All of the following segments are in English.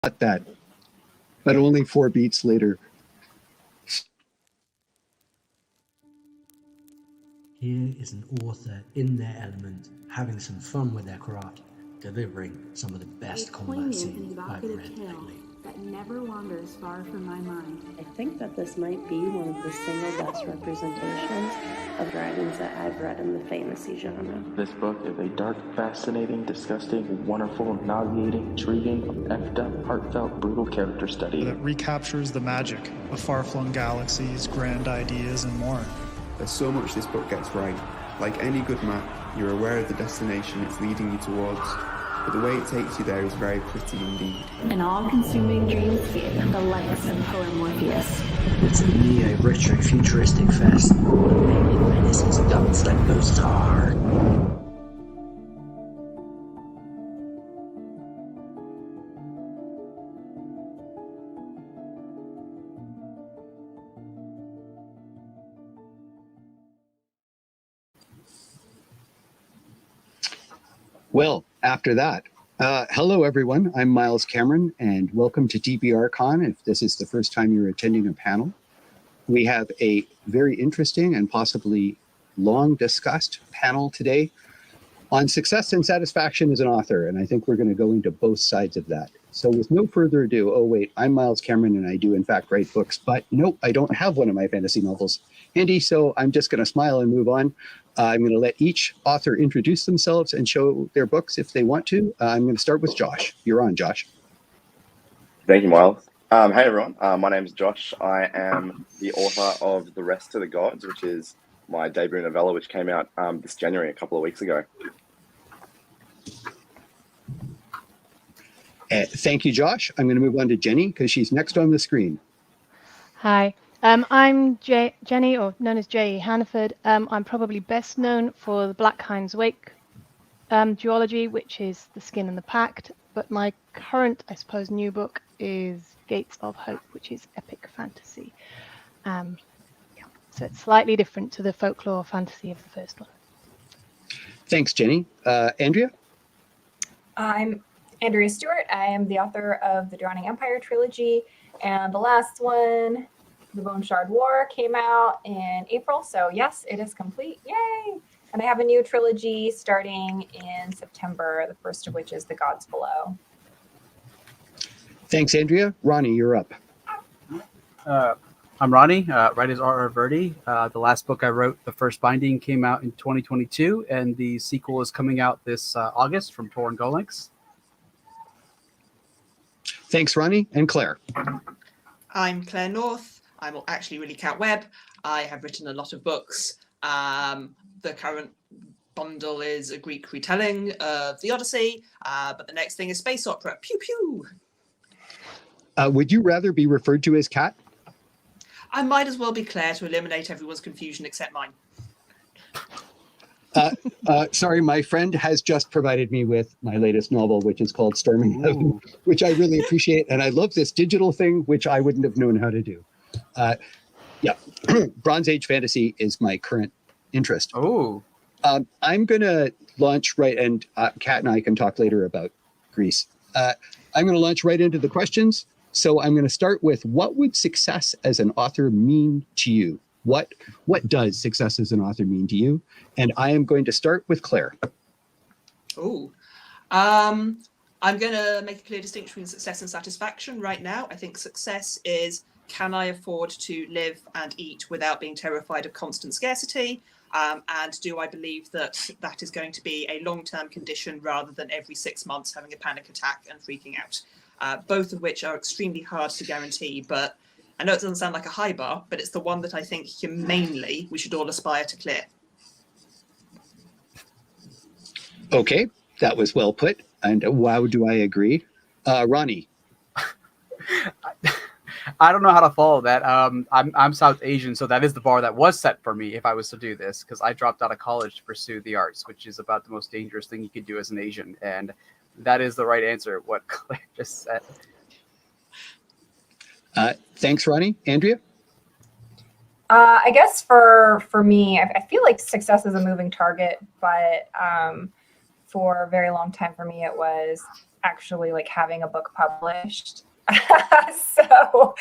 that, but only 4 beats later. Here is an author in their element, having some fun with their craft, delivering some of the best combat scenes I've read lately. That never wanders far from my mind. I think that this might be one of the single best representations of dragons that I've read in the fantasy genre. This book is a dark, fascinating, disgusting, wonderful, nauseating, intriguing, effed up, heartfelt, brutal character study that recaptures the magic of far-flung galaxies, grand ideas, and more. There's so much this book gets right. Like any good map, you're aware of the destination it's leading you towards, but the way it takes you there is very pretty indeed. An all-consuming dreamscape, the likes of Poor Morpheus. It's a neo-retro futuristic fest. Alien menaces don't slip those hard. Well, after that, hello everyone, I'm Miles Cameron and welcome to TBRCon if this is the first time you're attending a panel. We have a very interesting and possibly long discussed panel today on success and satisfaction as an author, and I think we're going to go into both sides of that. So with no further ado, oh wait, I'm Miles Cameron and I do in fact write books, but nope, I don't have one of my fantasy novels handy, so I'm just going to smile and move on. I'm going to let each author introduce themselves and show their books if they want to. I'm going to start with Josh. You're on, Josh. Thank you, Miles. Hey, everyone. My name is Josh. I am the author of The Rest to the Gods, which is my debut novella, which came out this January, a couple of weeks ago. Thank you, Josh. I'm going to move on to Jenny because she's next on the screen. Hi. I'm Jenny, or known as J.E. Hannaford. I'm probably best known for the Black Hind's Wake duology, which is The Skin and the Pact. But my current, I suppose, new book is Gates of Hope, which is epic fantasy. So it's slightly different to the folklore fantasy of the first one. Thanks, Jenny. Andrea? I'm Andrea Stewart. I am the author of the Drowning Empire trilogy, and the last one, The Bone Shard War, came out in April, so yes, it is complete. Yay! And I have a new trilogy starting in September, the first of which is The Gods Below. Thanks, Andrea. Ronnie, you're up. I'm Ronnie, writers R.R. Virdi. The last book I wrote, the first binding, came out in 2022, and the sequel is coming out this August from Tor and Golinks. Thanks, Ronnie. And Claire? I'm Claire North. I'm actually really Cat Webb. I have written a lot of books. The current bundle is a Greek retelling of the Odyssey, but the next thing is space opera. Pew pew. Would you rather be referred to as Cat? I might as well be Claire to eliminate everyone's confusion except mine. Sorry, my friend has just provided me with my latest novel, which is called Storming Heaven, which I really appreciate. And I love this digital thing, which I wouldn't have known how to do. Yeah, Bronze Age fantasy is my current interest. Oh, I'm going to launch right, and Kat and I can talk later about Greece. I'm going to launch right into the questions. So I'm going to start with, what would success as an author mean to you? What does success as an author mean to you? And I am going to start with Claire. Oh, I'm going to make a clear distinction between success and satisfaction right now. I think success is, can I afford to live and eat without being terrified of constant scarcity? And do I believe that that is going to be a long-term condition rather than every 6 months having a panic attack and freaking out? Both of which are extremely hard to guarantee, but I know it doesn't sound like a high bar, but it's the one that I think humanely we should all aspire to clear. Okay, that was well put. And wow, do I agree. Ronnie? I don't know how to follow that. I'm South Asian, so that is the bar that was set for me if I was to do this, because I dropped out of college to pursue the arts, which is about the most dangerous thing you could do as an Asian. And that is the right answer, what Claire just said. Thanks, Ronnie. Andrea? I guess for me, I feel like success is a moving target, but for a very long time for me, it was actually like having a book published. So,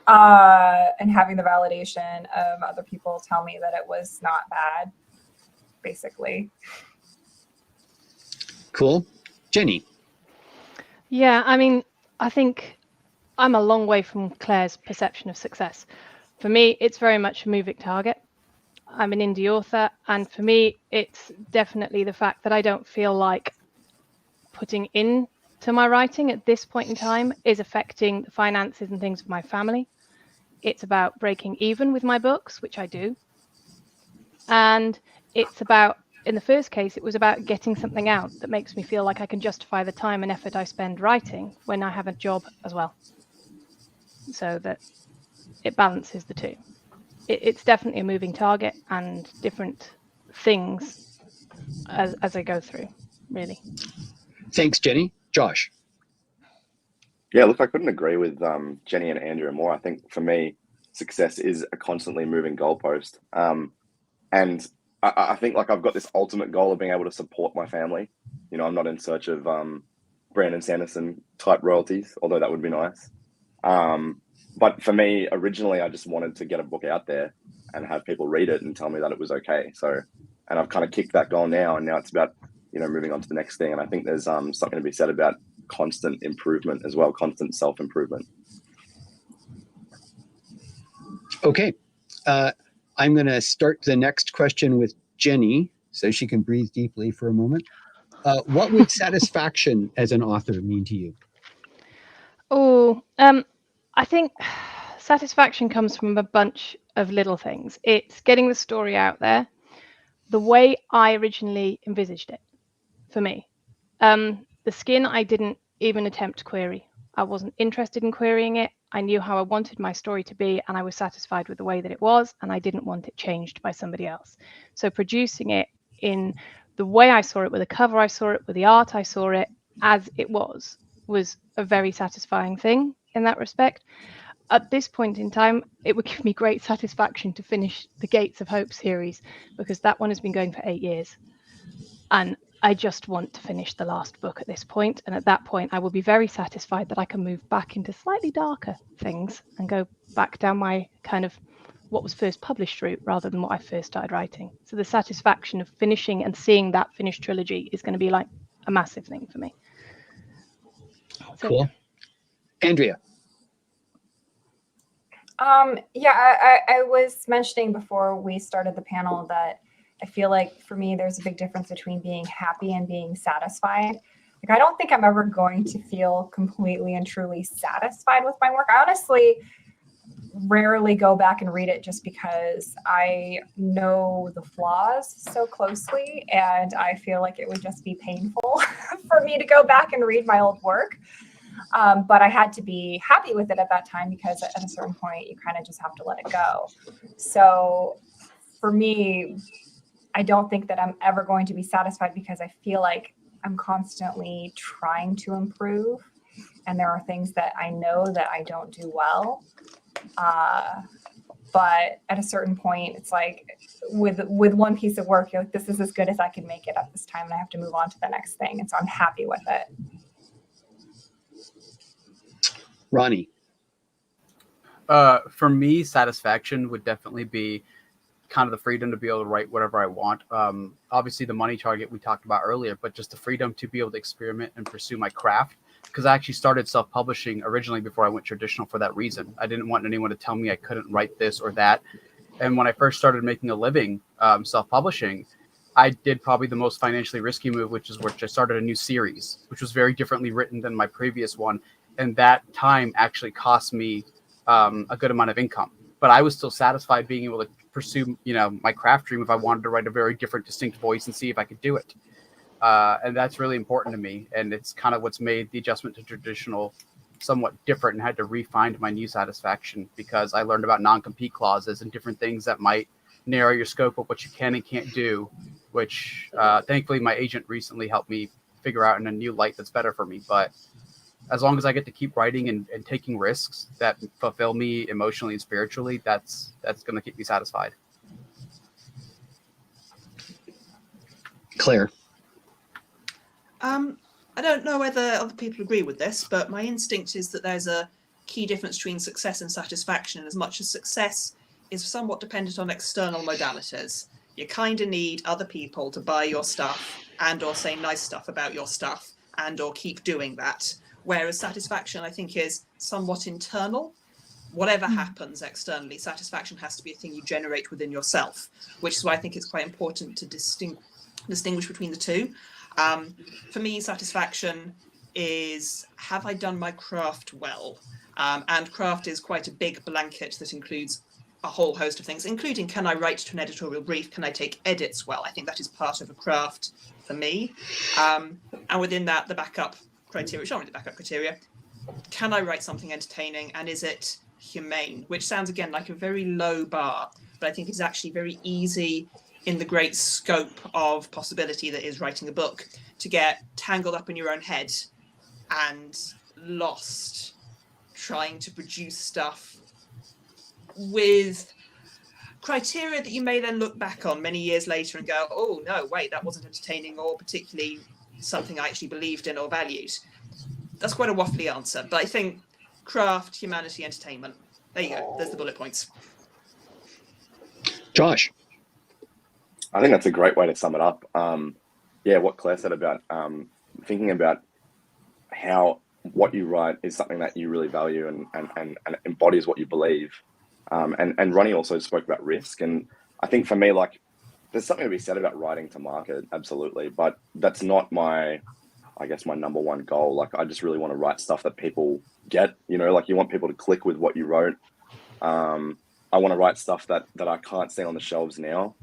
and having the validation of other people tell me that it was not bad, basically. Cool. Jenny. Yeah, I mean, I think I'm a long way from Claire's perception of success. For me, it's very much a moving target. I'm an indie author, and for me, it's definitely the fact that I don't feel like putting into my writing at this point in time is affecting the finances and things of my family. It's about breaking even with my books, which I do. And it's about, in the first case, it was about getting something out that makes me feel like I can justify the time and effort I spend writing when I have a job as well. So that it balances the two. It's definitely a moving target and different things as I go through, really. Thanks, Jenny. Josh. Yeah, look, I couldn't agree with Jenny and Andrea more. I think for me, success is a constantly moving goalpost. And I think like I've got this ultimate goal of being able to support my family. You know, I'm not in search of Brandon Sanderson type royalties, although that would be nice. But for me, originally, I just wanted to get a book out there and have people read it and tell me that it was okay. So, and I've kind of kicked that goal now, and now it's about, you know, moving on to the next thing. And I think there's something to be said about constant improvement as well, constant self-improvement. Okay. I'm going to start the next question with Jenny so she can breathe deeply for a moment. What would satisfaction as an author mean to you? Oh, I think satisfaction comes from a bunch of little things. It's getting the story out there the way I originally envisaged it for me. The skin, I didn't even attempt to query. I wasn't interested in querying it. I knew how I wanted my story to be, and I was satisfied with the way that it was, and I didn't want it changed by somebody else. So producing it in the way I saw it, with the cover I saw it, with the art I saw it, as it was a very satisfying thing in that respect. At this point in time, it would give me great satisfaction to finish the Gates of Hope series, because that one has been going for 8 years. And I just want to finish the last book at this point. And at that point, I will be very satisfied that I can move back into slightly darker things and go back down my kind of what was first published route rather than what I first started writing. So the satisfaction of finishing and seeing that finished trilogy is going to be like a massive thing for me. So, cool. Andrea. Yeah, I was mentioning before we started the panel that I feel like for me, there's a big difference between being happy and being satisfied. Like, I don't think I'm ever going to feel completely and truly satisfied with my work. I honestly rarely go back and read it just because I know the flaws so closely, and I feel like it would just be painful for me to go back and read my old work. But I had to be happy with it at that time, because at a certain point, you kind of just have to let it go. So for me, I don't think that I'm ever going to be satisfied, because I feel like I'm constantly trying to improve. And there are things that I know that I don't do well. But at a certain point, it's like with one piece of work, you're like, this is as good as I can make it at this time, and I have to move on to the next thing. And so I'm happy with it. Ronnie. For me, satisfaction would definitely be kind of the freedom to be able to write whatever I want. Obviously, the money target we talked about earlier, but just the freedom to be able to experiment and pursue my craft. Because I actually started self-publishing originally before I went traditional for that reason. I didn't want anyone to tell me I couldn't write this or that. And when I first started making a living self-publishing, I did probably the most financially risky move, which I started a new series, which was very differently written than my previous one. And that time actually cost me a good amount of income. But I was still satisfied being able to pursue, my craft dream if I wanted to write a very different, distinct voice and see if I could do it. And that's really important to me. And it's kind of what's made the adjustment to traditional somewhat different, and had to refine my new satisfaction, because I learned about non-compete clauses and different things that might narrow your scope of what you can and can't do, which thankfully my agent recently helped me figure out in a new light that's better for me. But as long as I get to keep writing and taking risks that fulfill me emotionally and spiritually, that's going to keep me satisfied. Claire. I don't know whether other people agree with this, but my instinct is that there's a key difference between success and satisfaction, as much as success is somewhat dependent on external modalities. You kind of need other people to buy your stuff and or say nice stuff about your stuff and or keep doing that. Whereas satisfaction, I think, is somewhat internal. Whatever happens externally, satisfaction has to be a thing you generate within yourself, which is why I think it's quite important to distinguish between the two. For me, satisfaction is, have I done my craft well? And craft is quite a big blanket that includes a whole host of things, including, can I write to an editorial brief? Can I take edits well? I think that is part of a craft for me. And within that, the backup criteria, which aren't really the backup criteria, can I write something entertaining, and is it humane? Which sounds, again, like a very low bar, but I think it's actually very easy in the great scope of possibility that is writing a book to get tangled up in your own head and lost trying to produce stuff with criteria that you may then look back on many years later and go, oh no, wait, that wasn't entertaining or particularly something I actually believed in or valued. That's quite a waffly answer, but I think craft, humanity, entertainment. There you go. There's the bullet points. Josh. I think that's a great way to sum it up. Yeah, what Claire said about thinking about how what you write is something that you really value and embodies what you believe. And Ronnie also spoke about risk. And I think for me, like, there's something to be said about writing to market, absolutely. But that's not my number one goal. Like, I just really want to write stuff that people get, like you want people to click with what you wrote. I want to write stuff that I can't see on the shelves now.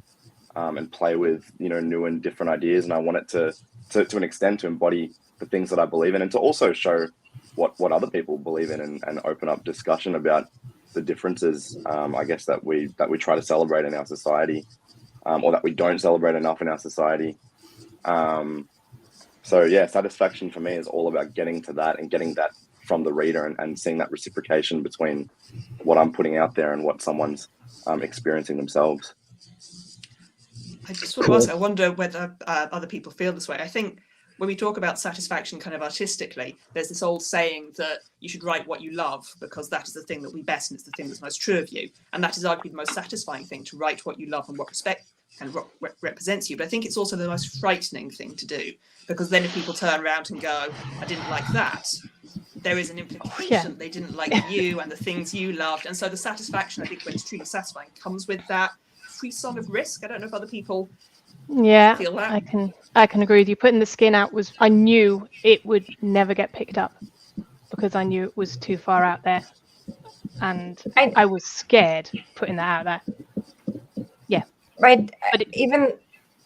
And play with, new and different ideas. And I want it to an extent to embody the things that I believe in and to also show what other people believe in and open up discussion about the differences, I guess, that we try to celebrate in our society, or that we don't celebrate enough in our society. So yeah, satisfaction for me is all about getting to that and getting that from the reader and seeing that reciprocation between what I'm putting out there and what someone's experiencing themselves. I just want to ask, I wonder whether other people feel this way. I think when we talk about satisfaction kind of artistically, there's this old saying that you should write what you love because that is the thing that will be best and it's the thing that's most true of you. And that is arguably the most satisfying thing, to write what you love and what represents you. But I think it's also the most frightening thing to do, because then if people turn around and go, I didn't like that, there is an implication they didn't like you and the things you loved. And so the satisfaction, I think, when it's truly satisfying, comes with that frisson of risk. I don't know if other people feel that. I can agree with you. Putting the skin out I knew it would never get picked up because I knew it was too far out there, and I was scared putting that out there. Yeah, right. But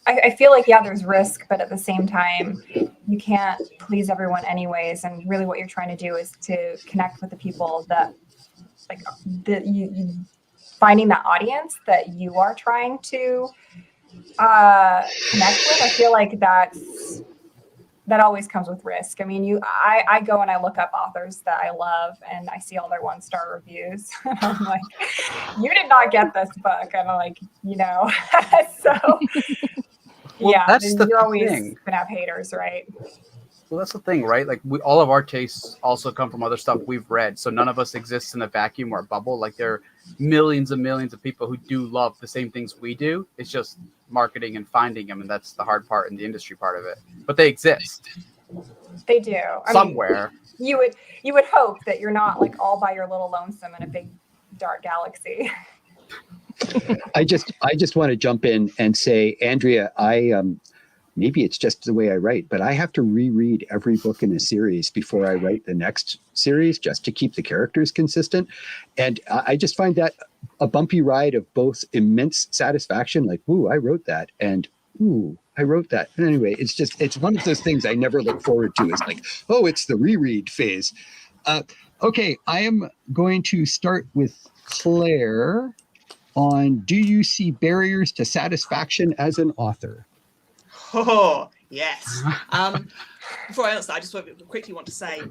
I feel like there's risk, but at the same time you can't please everyone anyways, and really what you're trying to do is to connect with the people that you finding that audience that you are trying to connect with. I feel like that always comes with risk. I mean, I go and I look up authors that I love and I see all their 1-star reviews. And I'm like, you did not get this book. And I'm like, so that's you're always going to have haters, right? Well, that's the thing, right? Like, all of our tastes also come from other stuff we've read. So none of us exists in a vacuum or a bubble. Like, there are millions and millions of people who do love the same things we do. It's just marketing and finding them, and that's the hard part and the industry part of it. But they exist. They do. Somewhere. You would hope that you're not like all by your little lonesome in a big dark galaxy. I just want to jump in and say, Andrea, maybe it's just the way I write, but I have to reread every book in a series before I write the next series just to keep the characters consistent. And I just find that a bumpy ride of both immense satisfaction, like, ooh, I wrote that, and ooh, I wrote that. But anyway, it's one of those things I never look forward to. It's like, oh, it's the reread phase. Okay, I am going to start with Claire on, do you see barriers to satisfaction as an author? Oh, yes. Before I answer that, I just quickly want to say,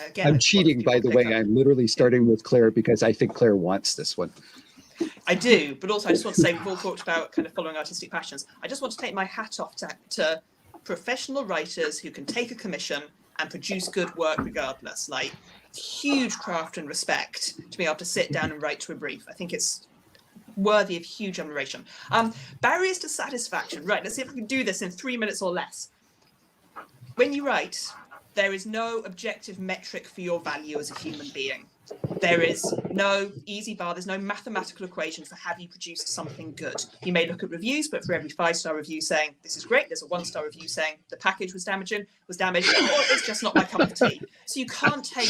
again, I'm cheating, by the way. I'm literally starting with Claire because I think Claire wants this one. I do, but also I just want to say, we've all talked about kind of following artistic passions. I just want to take my hat off to professional writers who can take a commission and produce good work regardless. Like, huge craft and respect to be able to sit down and write to a brief. I think it's worthy of huge admiration. Barriers to satisfaction. Right, let's see if we can do this in 3 minutes or less. When you write, there is no objective metric for your value as a human being. There is no easy bar. There's no mathematical equation for have you produced something good. You may look at reviews, but for every 5-star review saying this is great, there's a 1-star review saying the package was damaged, or it's just not my cup of tea. So you can't take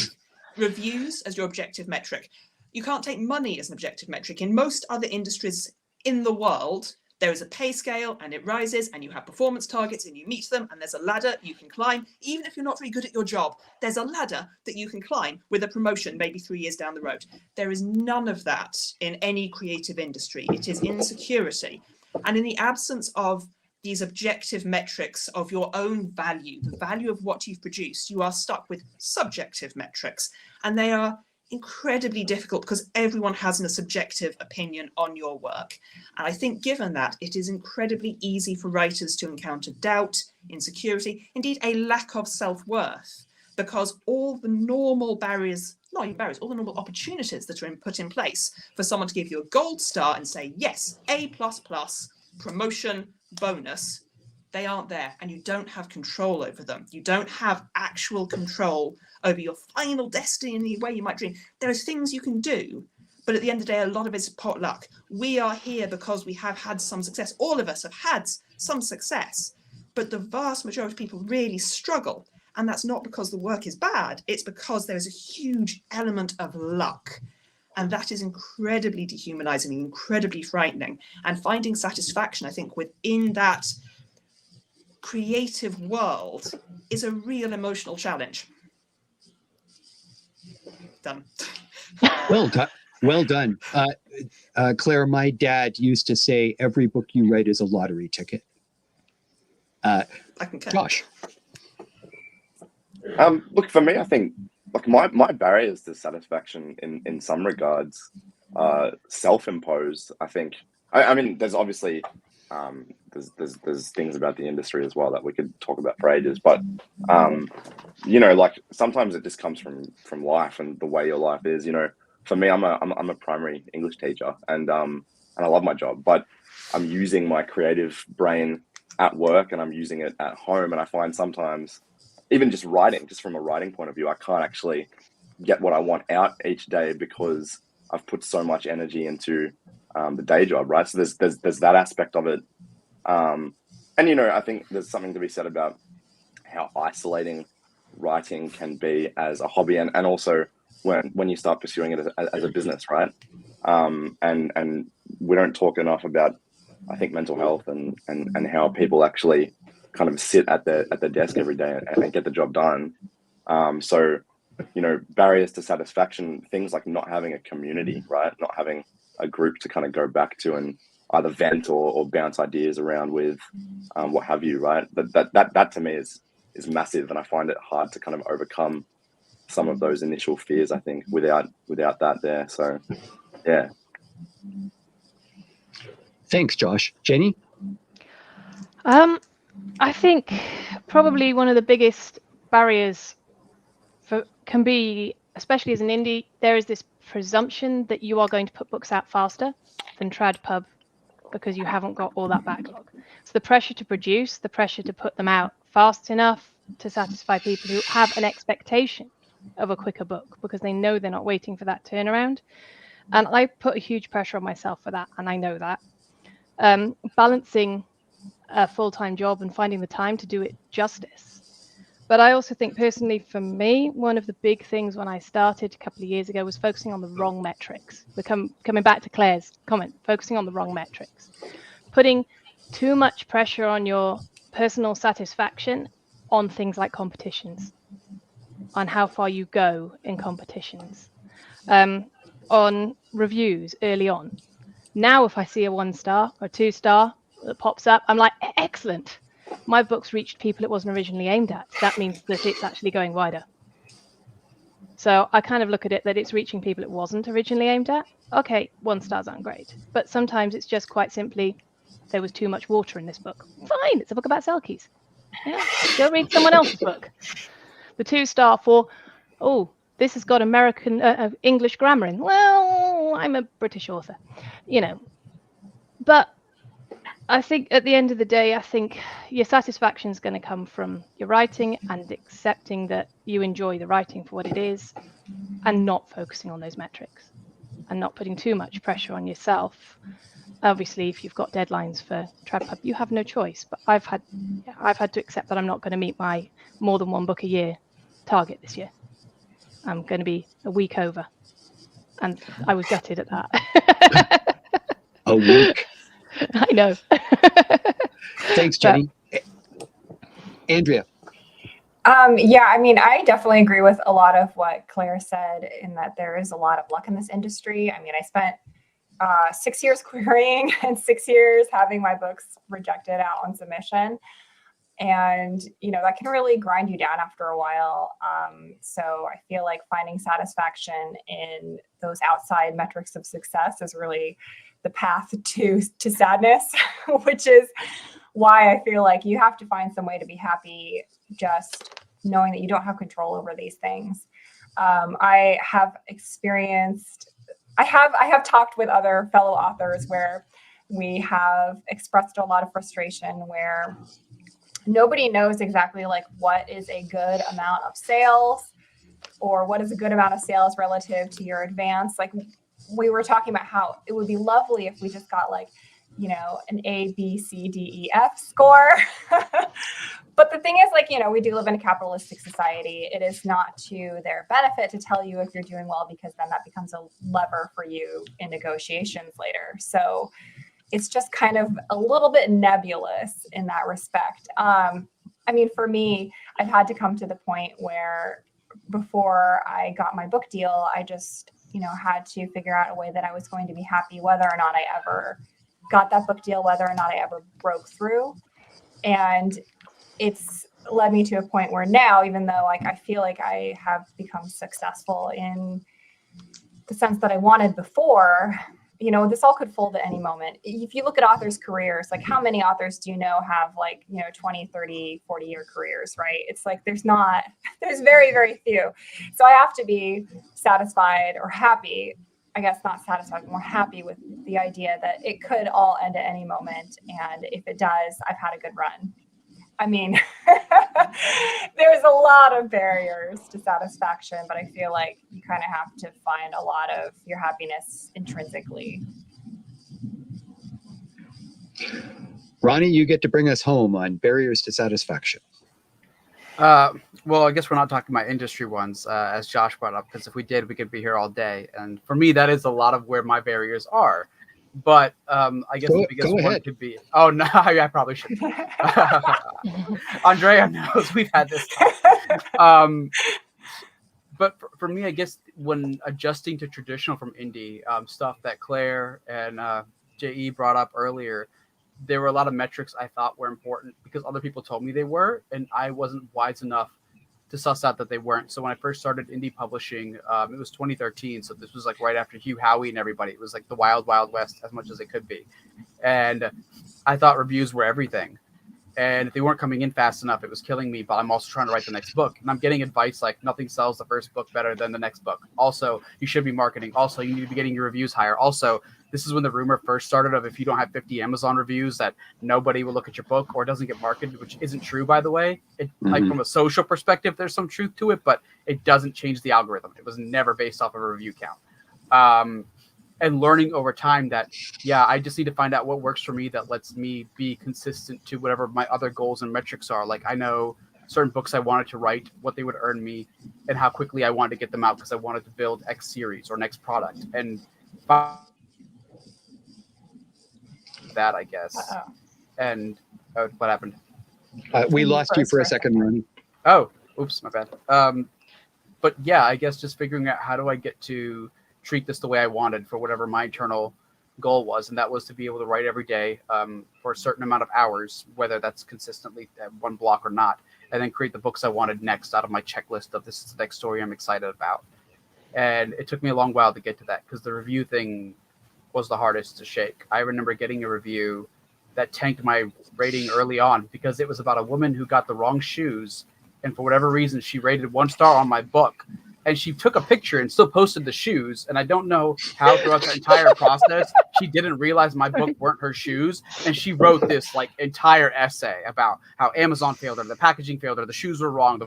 reviews as your objective metric. You can't take money as an objective metric. In most other industries in the world, there is a pay scale and it rises, and you have performance targets and you meet them, and there's a ladder you can climb. Even if you're not very good at your job, there's a ladder that you can climb with a promotion maybe 3 years down the road. There is none of that in any creative industry. It is insecurity. And in the absence of these objective metrics of your own value, the value of what you've produced, you are stuck with subjective metrics. And they are incredibly difficult because everyone has a subjective opinion on your work. And I think given that, it is incredibly easy for writers to encounter doubt, insecurity, indeed a lack of self-worth, because all the normal barriers, not even barriers, all the normal opportunities that are put in place for someone to give you a gold star and say, yes, A++, promotion, bonus, they aren't there, and you don't have control over them. You don't have actual control over your final destiny in the way you might dream. There are things you can do, but at the end of the day, a lot of it's pot luck. We are here because we have had some success. All of us have had some success, but the vast majority of people really struggle. And that's not because the work is bad. It's because there is a huge element of luck. And that is incredibly dehumanizing, incredibly frightening. And finding satisfaction, I think, within that creative world is a real emotional challenge. Done. Well done. Claire, my dad used to say every book you write is a lottery ticket. I concur. Josh. Look, for me, I think like my barriers to satisfaction in some regards are self-imposed. I think. I mean, there's obviously there's things about the industry as well that we could talk about for ages, but you know, like sometimes it just comes from life and the way your life is. You know, for me, I'm a primary English teacher, and I love my job, but I'm using my creative brain at work and I'm using it at home, and I find sometimes even just writing, just from a writing point of view, I can't actually get what I want out each day because I've put so much energy into the day job, right? So there's that aspect of it. And, you know, I think there's something to be said about how isolating writing can be as a hobby, and also when you start pursuing it as a business, right? And we don't talk enough about, I think, mental health and how people actually kind of sit at their desk every day and get the job done. So, you know, barriers to satisfaction, things like not having a community, right? Not having a group to kind of go back to and either vent or bounce ideas around with, what have you, right? That to me is massive, and I find it hard to kind of overcome some of those initial fears, I think, without that there. So, yeah. Thanks, Josh. Jenny? I think probably one of the biggest barriers can be, especially as an indie, there is this presumption that you are going to put books out faster than trad pub because you haven't got all that backlog. So the pressure to produce, the pressure to put them out fast enough to satisfy people who have an expectation of a quicker book because they know they're not waiting for that turnaround. And I put a huge pressure on myself for that, and I know that. Balancing a full-time job and finding the time to do it justice. But I also think personally for me, one of the big things when I started a couple of years ago was focusing on the wrong metrics. Coming back to Claire's comment, focusing on the wrong metrics. Putting too much pressure on your personal satisfaction on things like competitions, on how far you go in competitions, on reviews early on. Now, if I see a 1-star or 2-star that pops up, I'm like, excellent. My book's reached people it wasn't originally aimed at. That means that it's actually going wider. So I kind of look at it that it's reaching people it wasn't originally aimed at. Okay, 1-stars aren't great. But sometimes it's just quite simply, there was too much water in this book. Fine, it's a book about selkies. Yeah, go read someone else's book. The 2-star for, oh, this has got American English grammar in. Well, I'm a British author, you know. But I think at the end of the day, I think your satisfaction is going to come from your writing and accepting that you enjoy the writing for what it is and not focusing on those metrics and not putting too much pressure on yourself. Obviously, if you've got deadlines for TradPub, you have no choice. But I've had to accept that I'm not going to meet my more than one book a year target this year. I'm going to be a week over. And I was gutted at that. A week. I know. Thanks, Jenny. Andrea. Yeah, I mean, I definitely agree with a lot of what Claire said in that there is a lot of luck in this industry. I mean, I spent 6 years querying and 6 years having my books rejected out on submission. And, you know, that can really grind you down after a while. So I feel like finding satisfaction in those outside metrics of success is really the path to sadness, which is why I feel like you have to find some way to be happy, just knowing that you don't have control over these things. I have talked with other fellow authors where we have expressed a lot of frustration where nobody knows exactly like what is a good amount of sales or what is a good amount of sales relative to your advance. Like we were talking about how it would be lovely if we just got like, you know, an A, B, C, D, E, F score. But the thing is, like, you know, we do live in a capitalistic society. It is not to their benefit to tell you if you're doing well, because then that becomes a lever for you in negotiations later. So it's just kind of a little bit nebulous in that respect. I mean, for me, I've had to come to the point where before I got my book deal, I just, you know, had to figure out a way that I was going to be happy whether or not I ever got that book deal, whether or not I ever broke through. And it's led me to a point where now, even though like I feel like I have become successful in the sense that I wanted before, you know, this all could fold at any moment. If you look at authors' careers, like how many authors do you know have like, you know, 20, 30, 40-year careers, right? It's like there's very, very few. So I have to be satisfied or happy, I guess not satisfied, but more happy with the idea that it could all end at any moment. And if it does, I've had a good run. I mean, there's a lot of barriers to satisfaction, but I feel like you kind of have to find a lot of your happiness intrinsically. Ronnie, you get to bring us home on barriers to satisfaction. Well, I guess we're not talking about industry ones, as Josh brought up, because if we did, we could be here all day. And for me, that is a lot of where my barriers are. But I guess the biggest one could be, oh, no, I probably shouldn't. Andrea knows we've had this talk. But for me, I guess when adjusting to traditional from indie stuff that Claire and J.E. brought up earlier, there were a lot of metrics I thought were important because other people told me they were, and I wasn't wise enough to suss out that they weren't. So when I first started indie publishing, it was 2013. So this was like right after Hugh Howey and everybody. It was like the wild, wild west as much as it could be. And I thought reviews were everything. And if they weren't coming in fast enough, it was killing me. But I'm also trying to write the next book. And I'm getting advice like nothing sells the first book better than the next book. Also, you should be marketing. Also, you need to be getting your reviews higher. Also, this is when the rumor first started of if you don't have 50 Amazon reviews that nobody will look at your book or it doesn't get marketed, which isn't true, by the way. Like from a social perspective, there's some truth to it, but it doesn't change the algorithm. It was never based off of a review count. And learning over time that, yeah, I just need to find out what works for me that lets me be consistent to whatever my other goals and metrics are. Like I know certain books I wanted to write, what they would earn me, and how quickly I wanted to get them out because I wanted to build X series or next product. And that, I guess. And what happened? We lost you for a second, Ronnie. Oh, oops, my bad. But yeah, I guess just figuring out how do I get to treat this the way I wanted for whatever my internal goal was. And that was to be able to write every day for a certain amount of hours, whether that's consistently at one block or not, and then create the books I wanted next out of my checklist of this is the next story I'm excited about. And it took me a long while to get to that because the review thing was the hardest to shake. I remember getting a review that tanked my rating early on, because it was about a woman who got the wrong shoes, and for whatever reason she rated 1 star on my book, and she took a picture and still posted the shoes, and I don't know how throughout the entire process she didn't realize my book weren't her shoes, and she wrote this like entire essay about how Amazon failed her, the packaging failed her, the shoes were wrong,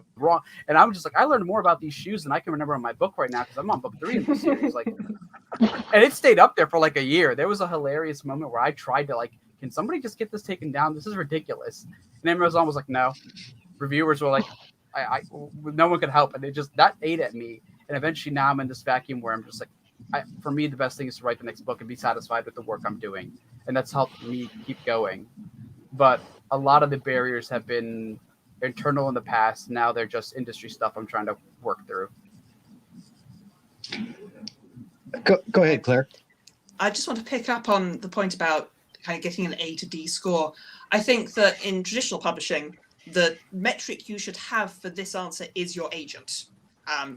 and I was just like, I learned more about these shoes than I can remember in my book right now, because I'm on book 3 in the series, like, and it stayed up there for like a year. There was a hilarious moment where I tried to like, can somebody just get this taken down? This is ridiculous. And Amazon was like, no. Reviewers were like, no one could help, and it just that ate at me. And eventually now I'm in this vacuum where I'm just like, for me the best thing is to write the next book and be satisfied with the work I'm doing, and that's helped me keep going. But a lot of the barriers have been internal in the past. Now they're just industry stuff I'm trying to work through. Go ahead, Claire. I just want to pick up on the point about kind of getting an A to D score. I think that in traditional publishing, the metric you should have for this answer is your agent.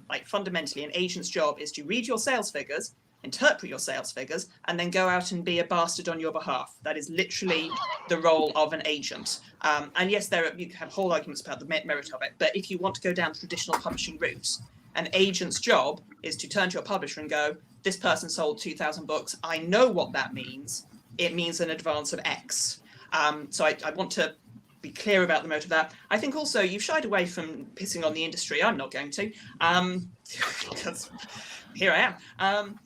Like fundamentally, an agent's job is to read your sales figures, interpret your sales figures, and then go out and be a bastard on your behalf. That is literally the role of an agent. And yes, you can have whole arguments about the merit of it, but if you want to go down the traditional publishing route, an agent's job is to turn to your publisher and go, this person sold 2,000 books. I know what that means. It means an advance of X. So I want to be clear about the motive of that. I think also you've shied away from pissing on the industry. I'm not going to, because here I am.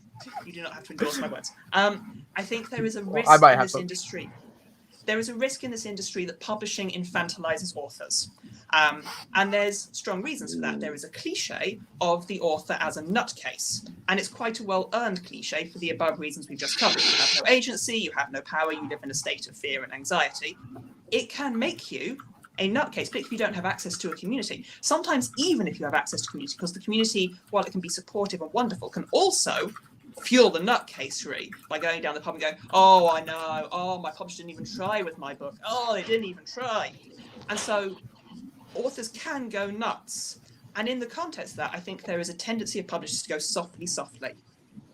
You do not have to endorse my words. I think there is a risk in this industry. There is a risk in this industry that publishing infantilizes authors. And there's strong reasons for that. There is a cliche of the author as a nutcase, and it's quite a well-earned cliche for the above reasons we've just covered. You have no agency, you have no power, you live in a state of fear and anxiety. It can make you a nutcase, particularly if you don't have access to a community. Sometimes even if you have access to community, because the community, while it can be supportive and wonderful, can also fuel the nutcasery by going down the pub and going, oh, I know, oh, my publisher didn't even try with my book, oh, they didn't even try. And so authors can go nuts. And in the context of that, I think there is a tendency of publishers to go softly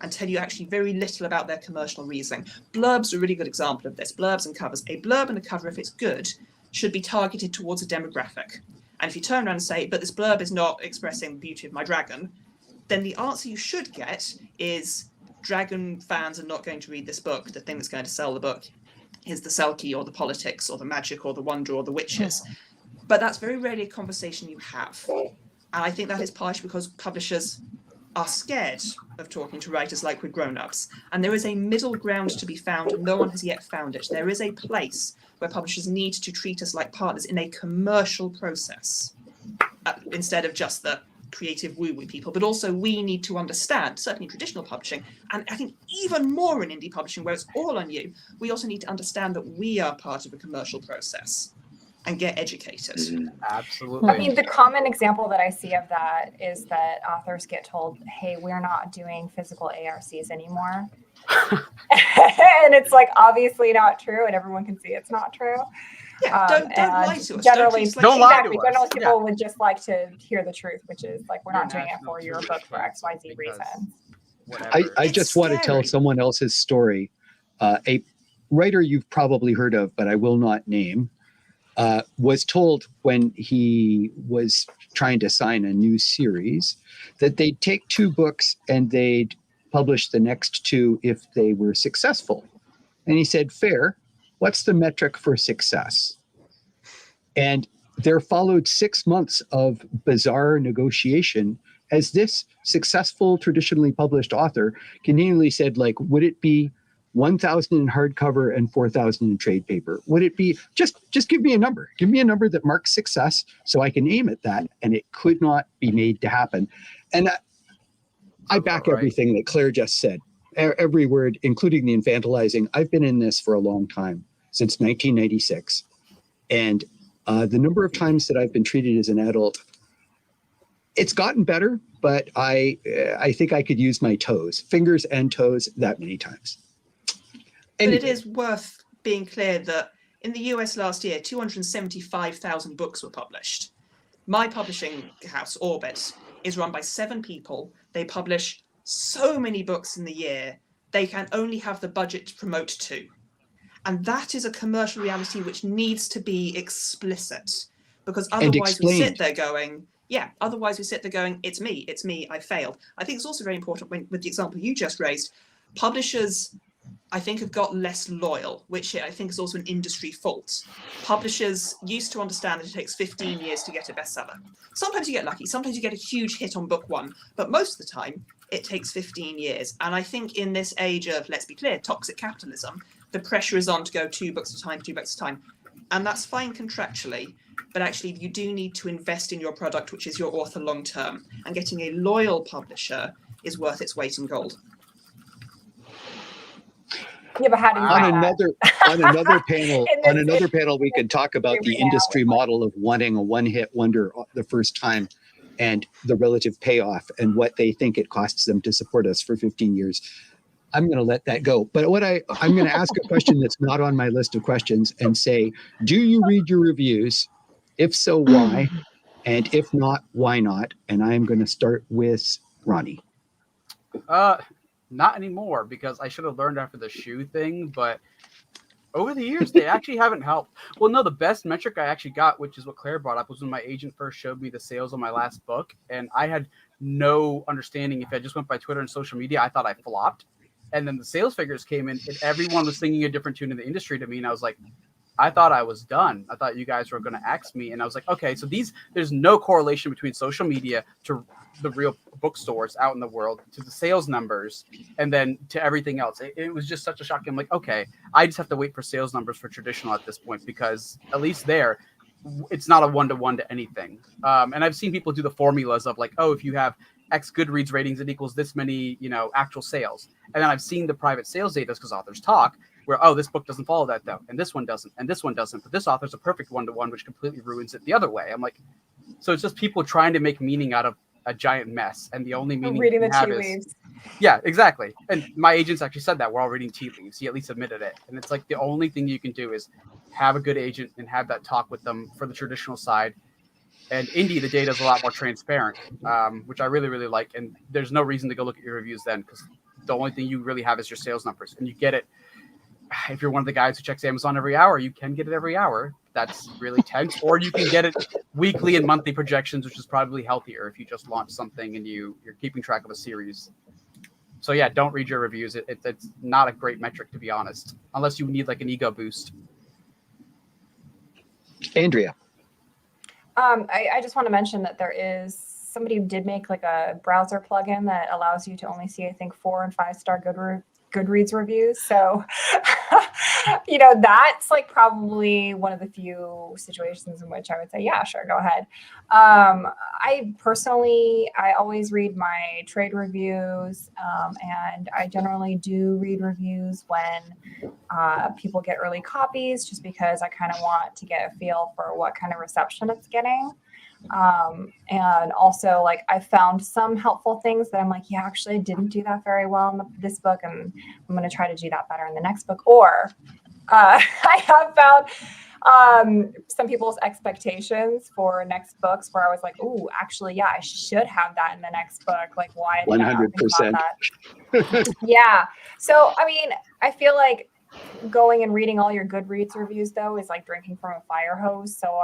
and tell you actually very little about their commercial reasoning. Blurbs are a really good example of this. Blurbs and covers. A blurb and a cover, if it's good, should be targeted towards a demographic. And if you turn around and say, but this blurb is not expressing the beauty of my dragon, then the answer you should get is dragon fans are not going to read this book. The thing that's going to sell the book is the Selkie or the politics or the magic or the wonder or the witches. But that's very rarely a conversation you have. And I think that is partially because publishers are scared of talking to writers like we're grown-ups. And there is a middle ground to be found. No one has yet found it. There is a place where publishers need to treat us like partners in a commercial process instead of just the creative woo-woo people. But also we need to understand, certainly in traditional publishing, and I think even more in indie publishing where it's all on you, we also need to understand that we are part of a commercial process and get educated. Absolutely. I mean, the common example that I see of that is that authors get told, hey, we're not doing physical ARCs anymore. And it's like obviously not true, and everyone can see it's not true. Yeah, don't lie to us. Generally, don't lie to us. Generally, people would just like to hear the truth, which is like, we're not doing it for your book for XYZ reason. I just want to tell someone else's story. A writer you've probably heard of, but I will not name, was told when he was trying to sign a new series that they'd take 2 books and they'd publish the next 2 if they were successful. And he said, fair, what's the metric for success? And there followed 6 months of bizarre negotiation as this successful, traditionally published author continually said, like, would it be 1,000 in hardcover and 4,000 in trade paper? Would it be, just give me a number. Give me a number that marks success so I can aim at that. And it could not be made to happen. And I back everything that Claire just said. Every word, including the infantilizing. I've been in this for a long time, since 1996. And the number of times that I've been treated as an adult, it's gotten better, but I think I could use my toes, fingers and toes, that many times. But it is worth being clear that in the US last year, 275,000 books were published. My publishing house, Orbit, is run by 7 people. They publish so many books in the year, they can only have the budget to promote 2. And that is a commercial reality which needs to be explicit, because otherwise we sit there going, it's me, I failed. I think it's also very important with the example you just raised, publishers, I think, have got less loyal, which I think is also an industry fault. Publishers used to understand that it takes 15 years to get a bestseller. Sometimes you get lucky, sometimes you get a huge hit on book one, but most of the time it takes 15 years. And I think in this age of, let's be clear, toxic capitalism, the pressure is on to go 2 books at a time. And that's fine contractually, but actually you do need to invest in your product, which is your author long term. And getting a loyal publisher is worth its weight in gold. Yeah, but how do you on another panel, we could talk about the industry model of wanting a one-hit wonder the first time and the relative payoff and what they think it costs them to support us for 15 years. I'm going to let that go. But I'm going to ask a question that's not on my list of questions and say, do you read your reviews? If so, why? And if not, why not? And I'm going to start with Ronnie. Not anymore, because I should have learned after the shoe thing, but over the years, they actually haven't helped. Well, no, the best metric I actually got, which is what Claire brought up, was when my agent first showed me the sales on my last book, and I had no understanding. If I just went by Twitter and social media, I thought I flopped. And then the sales figures came in, and everyone was singing a different tune in the industry to me, and I was like, I thought I was done. I thought you guys were going to axe me. And I was like, okay, so there's no correlation between social media to the real bookstores out in the world, to the sales numbers, and then to everything else. It was just such a shock. I'm like, okay, I just have to wait for sales numbers for traditional at this point, because at least there, it's not a one-to-one to anything. And I've seen people do the formulas of like, oh, if you have X Goodreads ratings, it equals this many, actual sales. And then I've seen the private sales data, because authors talk, where, oh, this book doesn't follow that though, and this one doesn't, and this one doesn't, but this author's a perfect one-to-one, which completely ruins it the other way. I'm like, so it's just people trying to make meaning out of a giant mess, and the only meaning reading you the have tea is, leaves. Yeah, exactly. And my agents actually said that we're all reading tea leaves. He at least admitted it, and it's like the only thing you can do is have a good agent and have that talk with them for the traditional side. And indie, the data is a lot more transparent, which I really, really like. And there's no reason to go look at your reviews then, because the only thing you really have is your sales numbers, and you get it. If you're one of the guys who checks Amazon every hour, you can get it every hour. That's really tense. Or you can get it weekly and monthly projections, which is probably healthier if you just launch something and you're keeping track of a series. So yeah, don't read your reviews. It's not a great metric, to be honest, unless you need like an ego boost. Andrea. I just want to mention that there is somebody who did make like a browser plugin that allows you to only see, I think, 4- and 5-star Goodreads reviews. So, that's like probably one of the few situations in which I would say, yeah, sure, go ahead. I always read my trade reviews, and I generally do read reviews when people get early copies, just because I kind of want to get a feel for what kind of reception it's getting. And also, like, I found some helpful things that I'm like, yeah, actually I didn't do that very well in this book, and I'm going to try to do that better in the next book. Or I have found some people's expectations for next books where I was like, oh, actually, yeah, I should have that in the next book. Like, why did I not think about that? Yeah. So, I mean, I feel like going and reading all your Goodreads reviews, though, is like drinking from a fire hose. So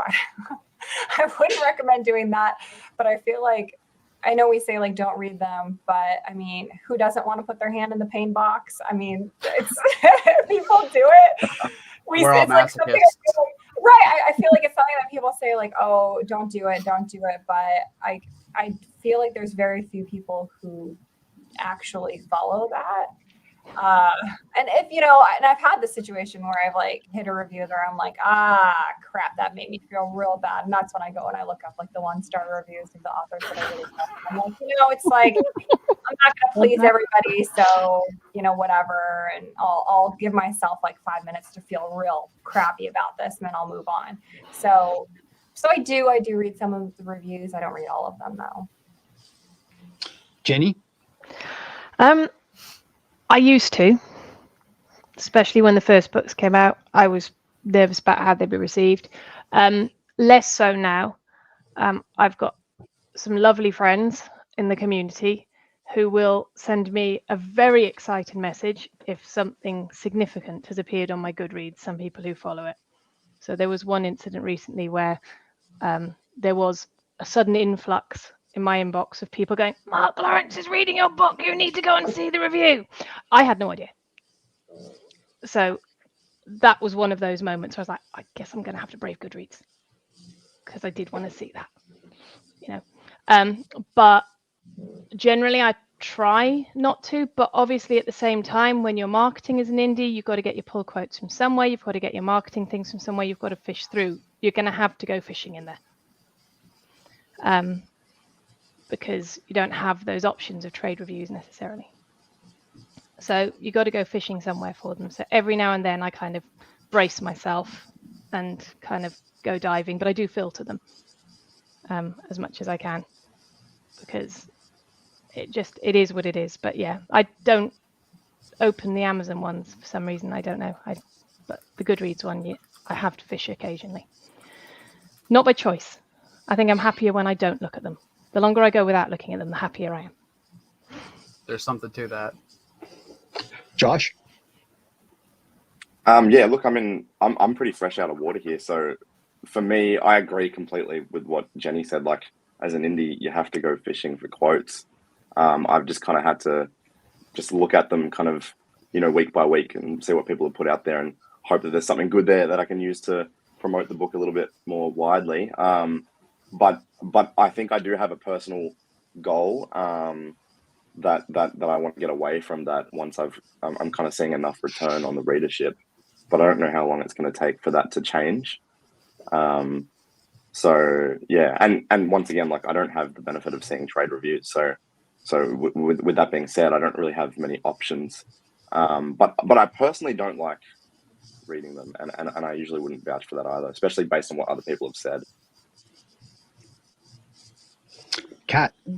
I wouldn't recommend doing that. But I feel like, I know we say like don't read them, but I mean, who doesn't want to put their hand in the pain box? I mean, it's people do it. We're all like masochists. Right. I feel like it's something that people say like, oh, don't do it. But I feel like there's very few people who actually follow that. And if, and I've had this situation where I've like hit a review where I'm like, crap, that made me feel real bad. And that's when I go and I look up like the 1-star reviews of the authors that I really love. I'm like, it's like, I'm not going to please everybody. So, whatever. And I'll give myself like 5 minutes to feel real crappy about this, and then I'll move on. So I do read some of the reviews. I don't read all of them though. Jenny? I used to, especially when the first books came out. I was nervous about how they'd be received. Less so now. I've got some lovely friends in the community who will send me a very excited message if something significant has appeared on my Goodreads, some people who follow it. So there was one incident recently where there was a sudden influx in my inbox of people going, Mark Lawrence is reading your book, you need to go and see the review. I had no idea. So that was one of those moments where I was like, I guess I'm going to have to brave Goodreads, because I did want to see that, you know. But generally I try not to, but obviously at the same time, when you're marketing as an indie, you've got to get your pull quotes from somewhere, you've got to get your marketing things from somewhere, you've got to fish through. You're going to have to go fishing in there. Because you don't have those options of trade reviews necessarily. So you got to go fishing somewhere for them. So every now and then I kind of brace myself and kind of go diving, but I do filter them as much as I can, because it is what it is. But yeah, I don't open the Amazon ones for some reason. I don't know. But the Goodreads one, I have to fish occasionally. Not by choice. I think I'm happier when I don't look at them. The longer I go without looking at them, the happier I am. There's something to that. Josh? Yeah, look, I'm pretty fresh out of water here. So for me, I agree completely with what Jenny said. Like, as an indie, you have to go fishing for quotes. I've just kind of had to just look at them kind of, you know, week by week and see what people have put out there and hope that there's something good there that I can use to promote the book a little bit more widely. But I think I do have a personal goal that I want to get away from that once I'm kind of seeing enough return on the readership, but I don't know how long it's going to take for that to change. So yeah, and once again, like, I don't have the benefit of seeing trade reviews, so with that being said, I don't really have many options. But I personally don't like reading them, and I usually wouldn't vouch for that either, especially based on what other people have said.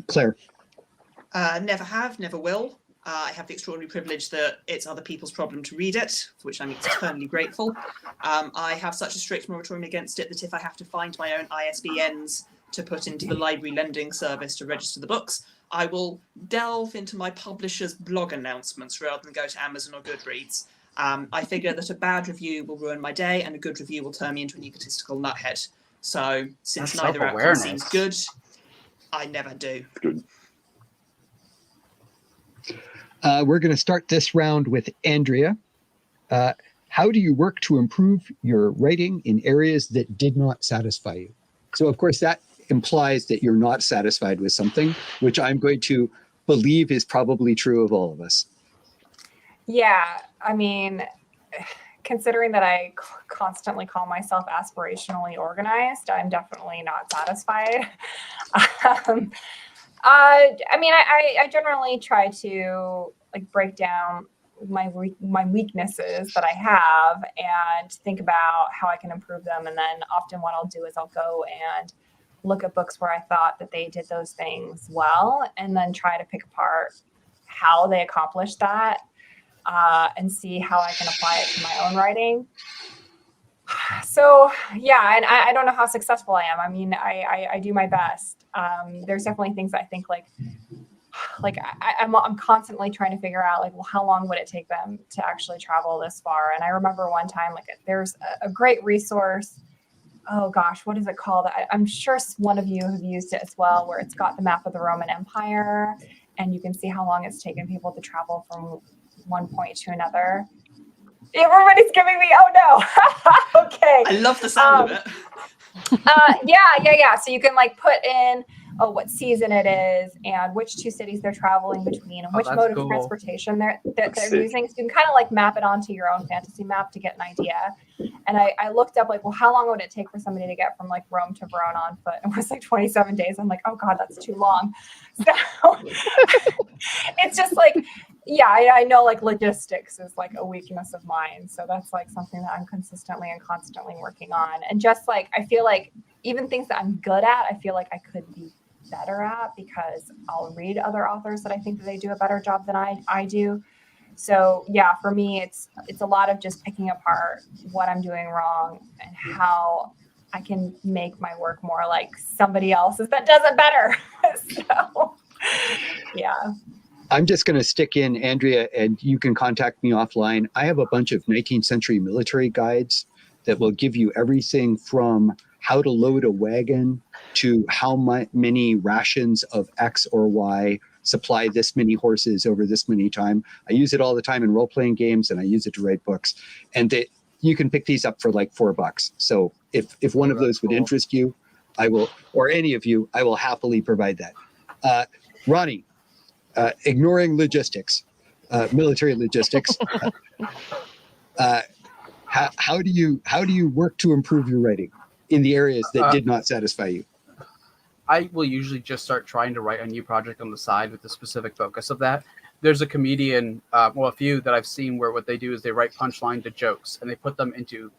Claire? Never have, never will. I have the extraordinary privilege that it's other people's problem to read it, for which I'm eternally grateful. I have such a strict moratorium against it that if I have to find my own ISBNs to put into the library lending service to register the books, I will delve into my publisher's blog announcements rather than go to Amazon or Goodreads. I figure that a bad review will ruin my day and a good review will turn me into an egotistical nuthead. So since That's neither outcome seems self-awareness. good, I never do. Good. We're going to start this round with Andrea. How do you work to improve your writing in areas that did not satisfy you? So, of course, that implies that you're not satisfied with something, which I'm going to believe is probably true of all of us. Yeah, I mean, considering that I constantly call myself aspirationally organized, I'm definitely not satisfied. I mean, I generally try to like break down my weaknesses that I have and think about how I can improve them. And then often what I'll do is I'll go and look at books where I thought that they did those things well, and then try to pick apart how they accomplished that, and see how I can apply it to my own writing. So yeah, and I don't know how successful I am. I mean, I do my best. There's definitely things I think I'm constantly trying to figure out like, well, how long would it take them to actually travel this far? And I remember one time, like, there's a great resource. Oh gosh, what is it called? I'm sure one of you have used it as well, where it's got the map of the Roman Empire and you can see how long it's taken people to travel from one point to another. Everybody's giving me, oh no. Okay. I love the sound of it. Yeah. So you can like put in what season it is and which two cities they're traveling between and which mode of transportation they're using. So you can kind of like map it onto your own fantasy map to get an idea. And I looked up like, well, how long would it take for somebody to get from like Rome to Verona on foot? It was like 27 days. I'm like, oh God, that's too long. So it's just like, yeah, I know like logistics is like a weakness of mine. So that's like something that I'm consistently and constantly working on. And just like, I feel like even things that I'm good at, I feel like I could be better at because I'll read other authors that I think that they do a better job than I do. So yeah, for me, it's a lot of just picking apart what I'm doing wrong and how I can make my work more like somebody else's that does it better. So yeah. I'm just going to stick in, Andrea, and you can contact me offline. I have a bunch of 19th century military guides that will give you everything from how to load a wagon to how many rations of X or Y supply this many horses over this many time. I use it all the time in role-playing games, and I use it to write books. And you can pick these up for like $4. So if one of those would interest you, I will, or any of you, I will happily provide that. Ronnie, ignoring logistics, military logistics, how do you work to improve your writing in the areas that did not satisfy you? I will usually just start trying to write a new project on the side with the specific focus of that. There's a comedian, well, a few that I've seen where what they do is they write punchline to jokes and they put them into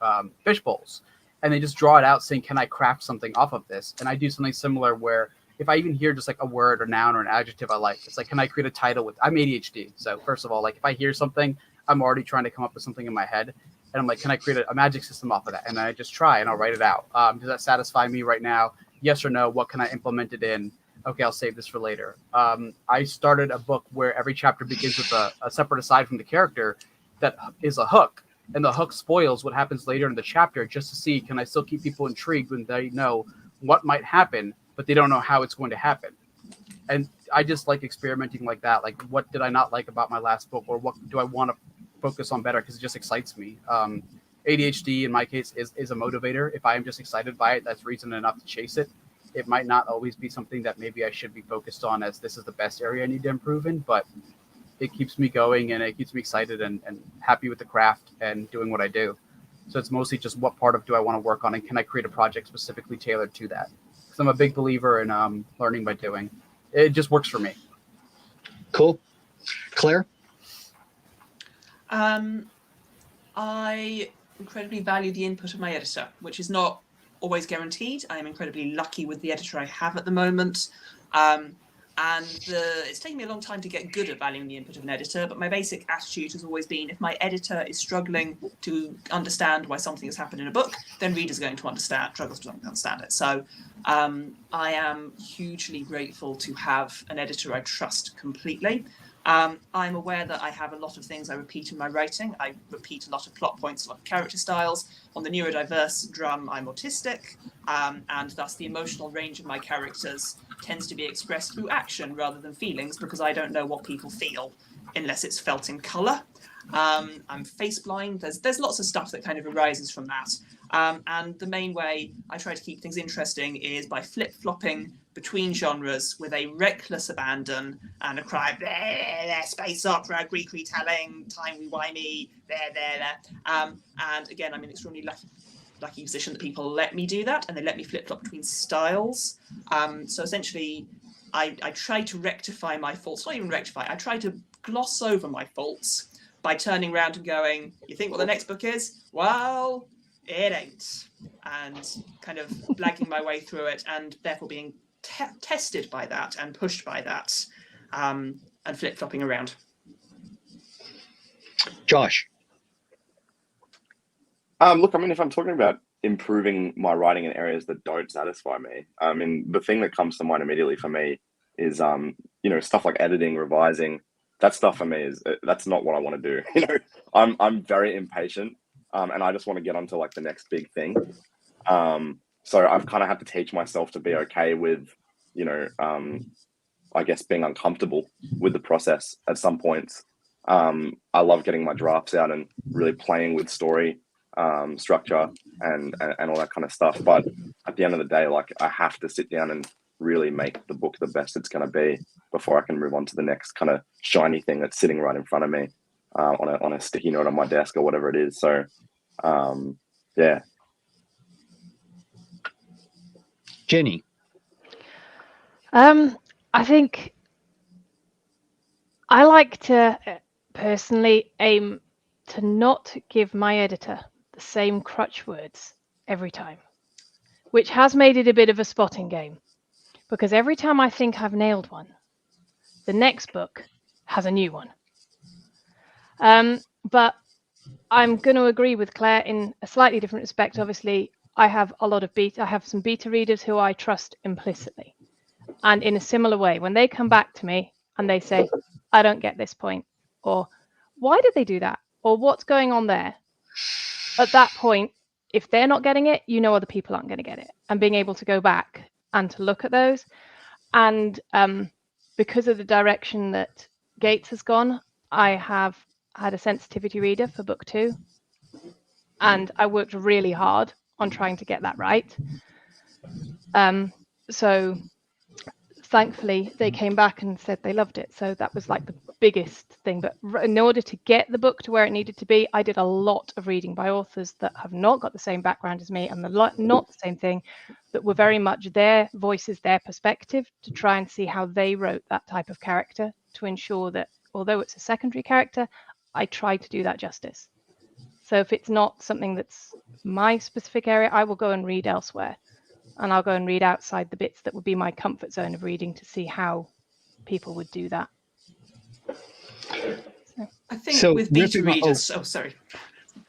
fish bowls and they just draw it out saying, can I craft something off of this? And I do something similar where if I even hear just like a word or noun or an adjective I like, it's like, can I create a title with, I'm ADHD. So first of all, like if I hear something, I'm already trying to come up with something in my head. And I'm like, can I create a magic system off of that? And I just try and I'll write it out. Does that satisfy me right now? Yes or no? What can I implement it in? Okay, I'll save this for later. I started a book where every chapter begins with a separate aside from the character that is a hook. And the hook spoils what happens later in the chapter just to see, can I still keep people intrigued when they know what might happen, but they don't know how it's going to happen. And I just like experimenting like that. Like, what did I not like about my last book, or what do I want to focus on better because it just excites me. ADHD in my case is a motivator. If I am just excited by it, that's reason enough to chase it. It might not always be something that maybe I should be focused on as this is the best area I need to improve in, but it keeps me going and it keeps me excited and happy with the craft and doing what I do. So it's mostly just what part of do I want to work on and can I create a project specifically tailored to that? Because I'm a big believer in learning by doing. It just works for me. Cool. Claire? I incredibly value the input of my editor, which is not always guaranteed. I am incredibly lucky with the editor I have at the moment. It's taken me a long time to get good at valuing the input of an editor, but my basic attitude has always been, if my editor is struggling to understand why something has happened in a book, then readers are going to struggle to understand it. So I am hugely grateful to have an editor I trust completely. I'm aware that I have a lot of things I repeat in my writing. I repeat a lot of plot points, a lot of character styles. On the neurodiverse drum, I'm autistic, and thus the emotional range of my characters tends to be expressed through action rather than feelings, because I don't know what people feel unless it's felt in colour. I'm face blind. There's lots of stuff that kind of arises from that. And the main way I try to keep things interesting is by flip-flopping between genres with a reckless abandon and a cry, there, space opera, Greek retelling, timey-wimey, there. And again, I'm in an extremely lucky position that people let me do that, and they let me flip-flop between styles. So essentially, I try to rectify my faults, not even rectify, I try to gloss over my faults by turning around and going, you think what the next book is? Well, it ain't. And kind of blagging my way through it, and therefore being tested by that and pushed by that, and flip-flopping around. Josh? Look, I mean, if I'm talking about improving my writing in areas that don't satisfy me, I mean, the thing that comes to mind immediately for me is, stuff like editing, revising. That stuff for me that's not what I want to do. I'm very impatient, and I just want to get onto like the next big thing. So I've kind of had to teach myself to be okay with, I guess being uncomfortable with the process at some points. I love getting my drafts out and really playing with story, structure and all that kind of stuff. But at the end of the day, like I have to sit down and really make the book the best it's going to be before I can move on to the next kind of shiny thing that's sitting right in front of me on a sticky note on my desk or whatever it is. So, yeah. Jenny? I think I like to personally aim to not give my editor the same crutch words every time, which has made it a bit of a spotting game, because every time I think I've nailed one, the next book has a new one. But I'm going to agree with Claire in a slightly different respect. Obviously, I have a lot of I have some beta readers who I trust implicitly. And in a similar way, when they come back to me and they say, I don't get this point, or why did they do that, or what's going on there? At that point, if they're not getting it, other people aren't going to get it. And being able to go back and to look at those. And because of the direction that Gates has gone, I have had a sensitivity reader for book 2. And I worked really hard on trying to get that right. So thankfully, they came back and said they loved it. So that was like the biggest thing. But in order to get the book to where it needed to be, I did a lot of reading by authors that have not got the same background as me and not the same thing, that were very much their voices, their perspective, to try and see how they wrote that type of character, to ensure that although it's a secondary character, I tried to do that justice. So if it's not something that's my specific area, I will go and read elsewhere. And I'll go and read outside the bits that would be my comfort zone of reading to see how people would do that. I think with beta readers, sorry.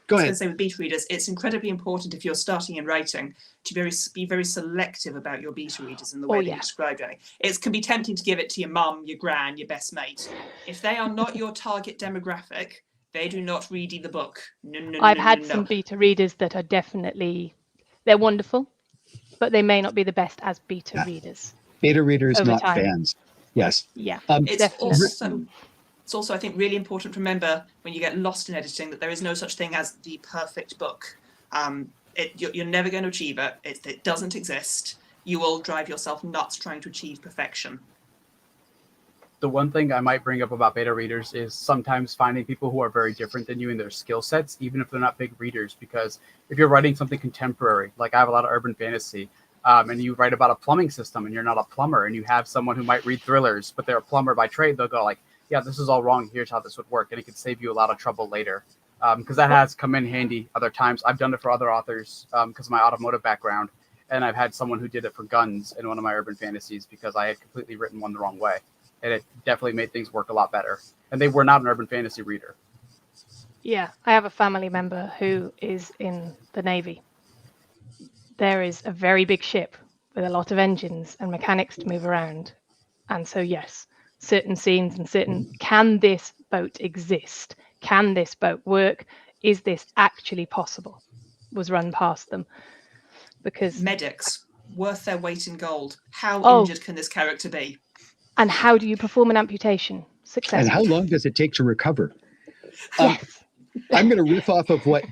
Go ahead. I was going to say with beta readers, it's incredibly important if you're starting in writing to be very selective about your beta readers and the way that you describe it. It can be tempting to give it to your mum, your gran, your best mate. If they are not your target demographic, they do not read the book. No, I've had some beta readers that are definitely, they're wonderful, but they may not be the best as beta readers. Beta readers, not fans. Yes. Yeah. It's also, I think, really important to remember when you get lost in editing that there is no such thing as the perfect book. You're never going to achieve it. It doesn't exist. You will drive yourself nuts trying to achieve perfection. The one thing I might bring up about beta readers is sometimes finding people who are very different than you in their skill sets, even if they're not big readers. Because if you're writing something contemporary, like I have a lot of urban fantasy, and you write about a plumbing system and you're not a plumber, and you have someone who might read thrillers, but they're a plumber by trade, they'll go like, yeah, this is all wrong. Here's how this would work. And it could save you a lot of trouble later. Because that has come in handy other times. I've done it for other authors because of my automotive background. And I've had someone who did it for guns in one of my urban fantasies because I had completely written one the wrong way. And it definitely made things work a lot better. And they were not an urban fantasy reader. Yeah, I have a family member who is in the Navy. There is a very big ship with a lot of engines and mechanics to move around. And so, yes, certain scenes and can this boat exist? Can this boat work? Is this actually possible? Was run past them. Because medics, worth their weight in gold. How injured can this character be? And how do you perform an amputation successfully? And how long does it take to recover? Yes. I'm going to riff off of what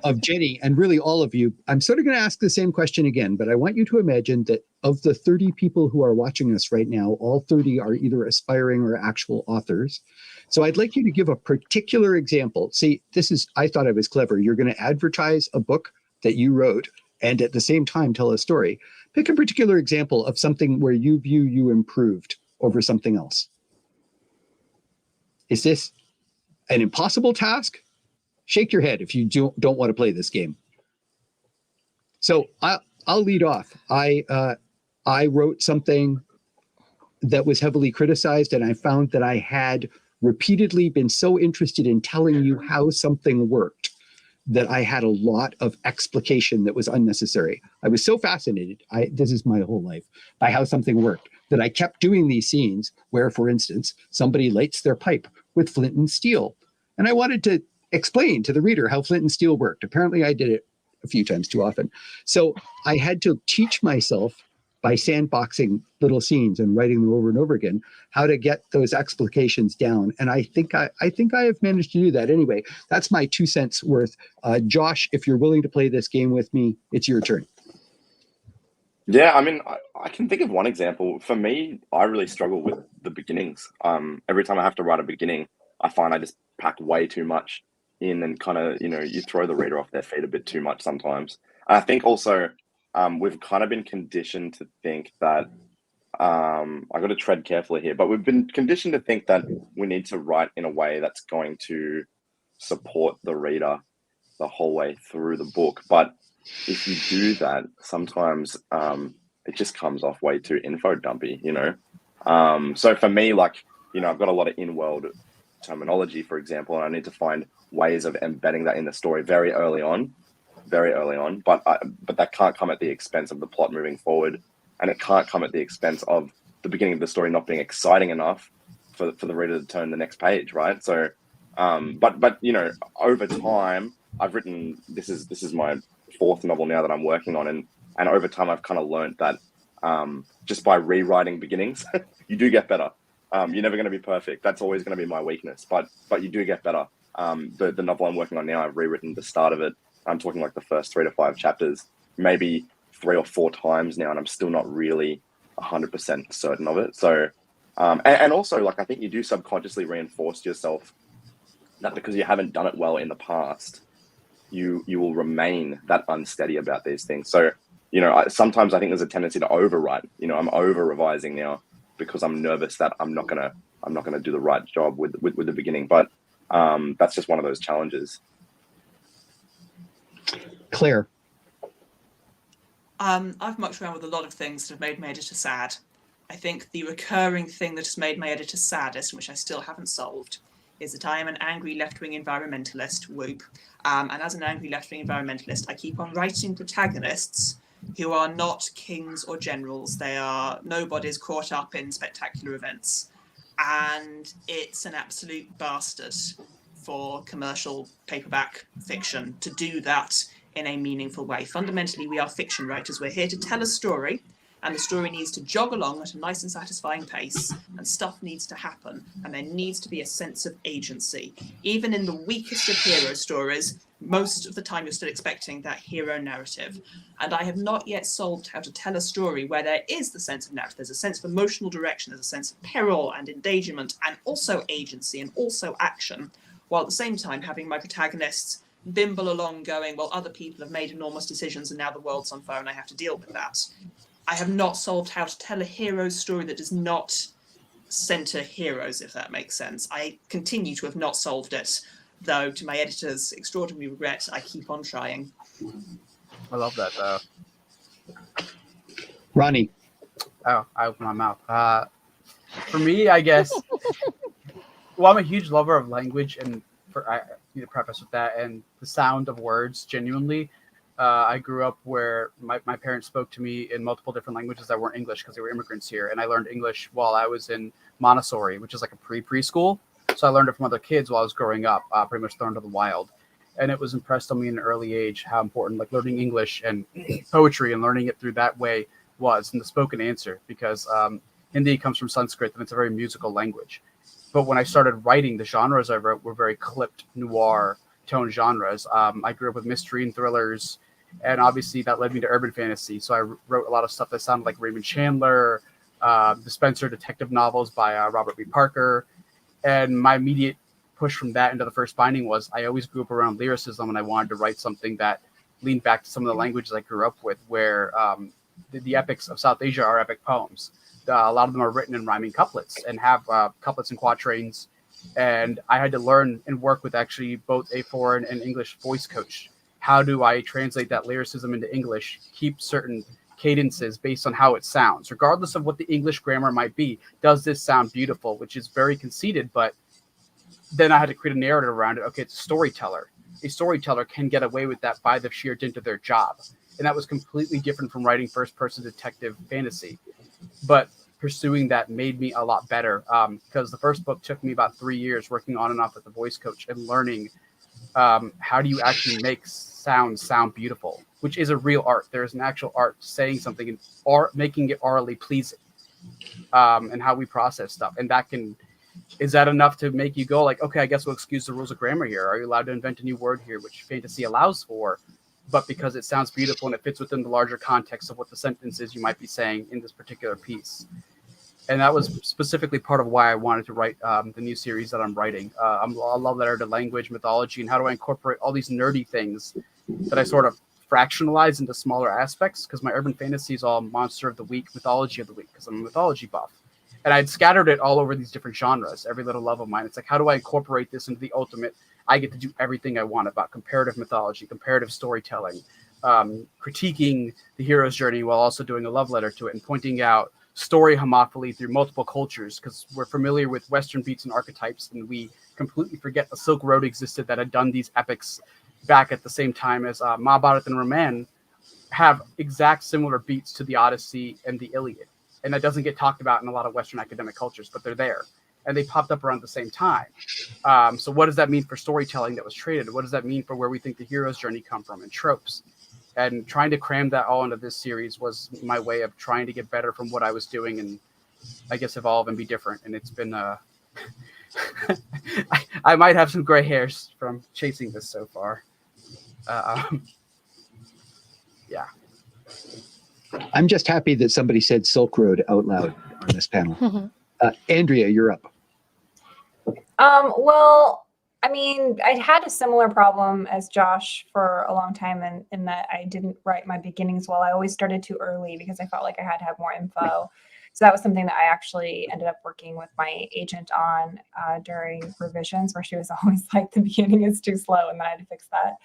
of Jenny and really all of you. I'm sort of going to ask the same question again, but I want you to imagine that of the 30 people who are watching us right now, all 30 are either aspiring or actual authors. So I'd like you to give a particular example. See, I thought I was clever. You're going to advertise a book that you wrote and at the same time tell a story. Pick a particular example of something where you view you improved over something else. Is this an impossible task? Shake your head if you don't want to play this game. So I'll lead off. I wrote something that was heavily criticized, and I found that I had repeatedly been so interested in telling you how something worked that I had a lot of explication that was unnecessary. I was so fascinated, this is my whole life, by how something worked, that I kept doing these scenes where, for instance, somebody lights their pipe with flint and steel. And I wanted to explain to the reader how flint and steel worked. Apparently I did it a few times too often. So I had to teach myself by sandboxing little scenes and writing them over and over again, how to get those explications down. And I think I have managed to do that. Anyway, that's my 2 cents worth. Josh, if you're willing to play this game with me, it's your turn. Yeah, I mean, I can think of one example. For me, I really struggle with the beginnings. Every time I have to write a beginning, I find I just pack way too much in and kind of, you throw the reader off their feet a bit too much sometimes. And I think also we've kind of been conditioned to think that, I got to tread carefully here, but we've been conditioned to think that we need to write in a way that's going to support the reader the whole way through the book. But if you do that, sometimes it just comes off way too info dumpy, So for me, I've got a lot of in-world terminology, for example, and I need to find ways of embedding that in the story very early on, but that can't come at the expense of the plot moving forward, and it can't come at the expense of the beginning of the story not being exciting enough for the reader to turn the next page, right? So, but you know, over time, I've written this is my 4th novel now that I'm working on, and over time I've kind of learned that just by rewriting beginnings, you do get better. You're never going to be perfect. That's always going to be my weakness, but you do get better. The novel I'm working on now, I've rewritten the start of it. I'm talking like the first 3 to 5 chapters, maybe 3 or 4 times now, and I'm still not really 100% certain of it. So, and also, like, I think you do subconsciously reinforce to yourself that because you haven't done it well in the past, you will remain that unsteady about these things. So, you know, sometimes I think there's a tendency to overwrite. You know, I'm over revising now because I'm nervous that I'm not gonna do the right job with the beginning. But that's just one of those challenges. Claire. I've mucked around with a lot of things that have made my editor sad. I think the recurring thing that has made my editor saddest, which I still haven't solved, is that I am an angry left-wing environmentalist, whoop. And as an angry left-wing environmentalist, I keep on writing protagonists who are not kings or generals. They are nobodies caught up in spectacular events. And it's an absolute bastard for commercial paperback fiction to do that in a meaningful way. Fundamentally, we are fiction writers. We're here to tell a story, and the story needs to jog along at a nice and satisfying pace, and stuff needs to happen, and there needs to be a sense of agency. Even in the weakest of hero stories, most of the time you're still expecting that hero narrative. And I have not yet solved how to tell a story where there is the sense of narrative. There's a sense of emotional direction, there's a sense of peril and endangerment, and also agency and also action, while at the same time having my protagonists bimble along going, well, other people have made enormous decisions and now the world's on fire and I have to deal with that. I have not solved how to tell a hero's story that does not center heroes, if that makes sense. I continue to have not solved it, though to my editor's extraordinary regret, I keep on trying. I love that, though. Ronnie. Oh, I opened my mouth. For me, I guess, well, I'm a huge lover of language, and I need to preface with that, and the sound of words, genuinely. I grew up where my parents spoke to me in multiple different languages that weren't English because they were immigrants here. And I learned English while I was in Montessori, which is like a preschool. So I learned it from other kids while I was growing up, pretty much thrown to the wild. And it was impressed on me in an early age how important like learning English and poetry and learning it through that way was, and the spoken answer, because Hindi comes from Sanskrit and it's a very musical language. But when I started writing, the genres I wrote were very clipped noir tone genres. I grew up with mystery and thrillers, and obviously that led me to urban fantasy. So I wrote a lot of stuff that sounded like Raymond Chandler, the Spencer detective novels by Robert B. Parker. And my immediate push from that into the first binding was I always grew up around lyricism, and I wanted to write something that leaned back to some of the languages I grew up with, where the epics of South Asia are epic poems. A lot of them are written in rhyming couplets and have couplets and quatrains. And I had to learn and work with actually both a foreign and English voice coach. How do I translate that lyricism into English, keep certain cadences based on how it sounds, regardless of what the English grammar might be? Does this sound beautiful? Which is very conceited, but then I had to create a narrative around it. Okay, it's a storyteller. A storyteller can get away with that by the sheer dint of their job. And that was completely different from writing first-person detective fantasy. But pursuing that made me a lot better, because the first book took me about 3 years working on and off with the voice coach and learning how do you actually make sound beautiful, which is a real art. There's an actual art saying something and making it orally pleasing, and how we process stuff. And is that enough to make you go like, okay, I guess we'll excuse the rules of grammar here. Are you allowed to invent a new word here, which fantasy allows for? But because it sounds beautiful and it fits within the larger context of what the sentence is you might be saying in this particular piece. And that was specifically part of why I wanted to write the new series that I'm writing. I love letter to language, mythology, and how do I incorporate all these nerdy things that I sort of fractionalize into smaller aspects, because my urban fantasy is all monster of the week, mythology of the week, because I'm a mythology buff. And I'd scattered it all over these different genres, every little love of mine. It's like, how do I incorporate this into the ultimate? I get to do everything I want about comparative mythology, comparative storytelling, critiquing the hero's journey while also doing a love letter to it and pointing out story homophily through multiple cultures, because we're familiar with Western beats and archetypes, and we completely forget the Silk Road existed that had done these epics back at the same time as Mahabharata and Ramayana have exact similar beats to the Odyssey and the Iliad. And that doesn't get talked about in a lot of Western academic cultures, but they're there. and they popped up around the same time. So what does that mean for storytelling that was traded? What does that mean for where we think the hero's journey come from and tropes? And trying to cram that all into this series was my way of trying to get better from what I was doing and I guess evolve and be different. And it's been I might have some gray hairs from chasing this so far. Yeah. I'm just happy that somebody said Silk Road out loud on this panel. Andrea, you're up. Well, I mean, I had a similar problem as Josh for a long time in that I didn't write my beginnings well. I always started too early because I felt like I had to have more info. So that was something that I actually ended up working with my agent on during revisions, where she was always like, the beginning is too slow, and then I had to fix that.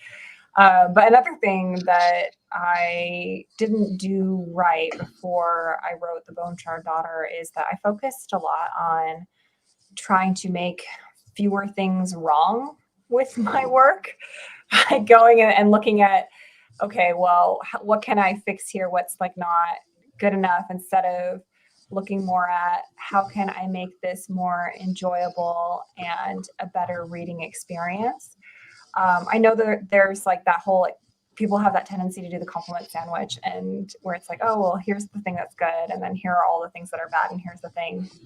But another thing that I didn't do right before I wrote The Bone Shard Daughter is that I focused a lot on trying to make fewer things wrong with my work. Going and looking at, okay, well, what can I fix here? What's like not good enough, instead of looking more at how can I make this more enjoyable and a better reading experience. I know that there's like that whole, like, people have that tendency to do the compliment sandwich, and where it's like, oh, well, here's the thing that's good, and then here are all the things that are bad, and here's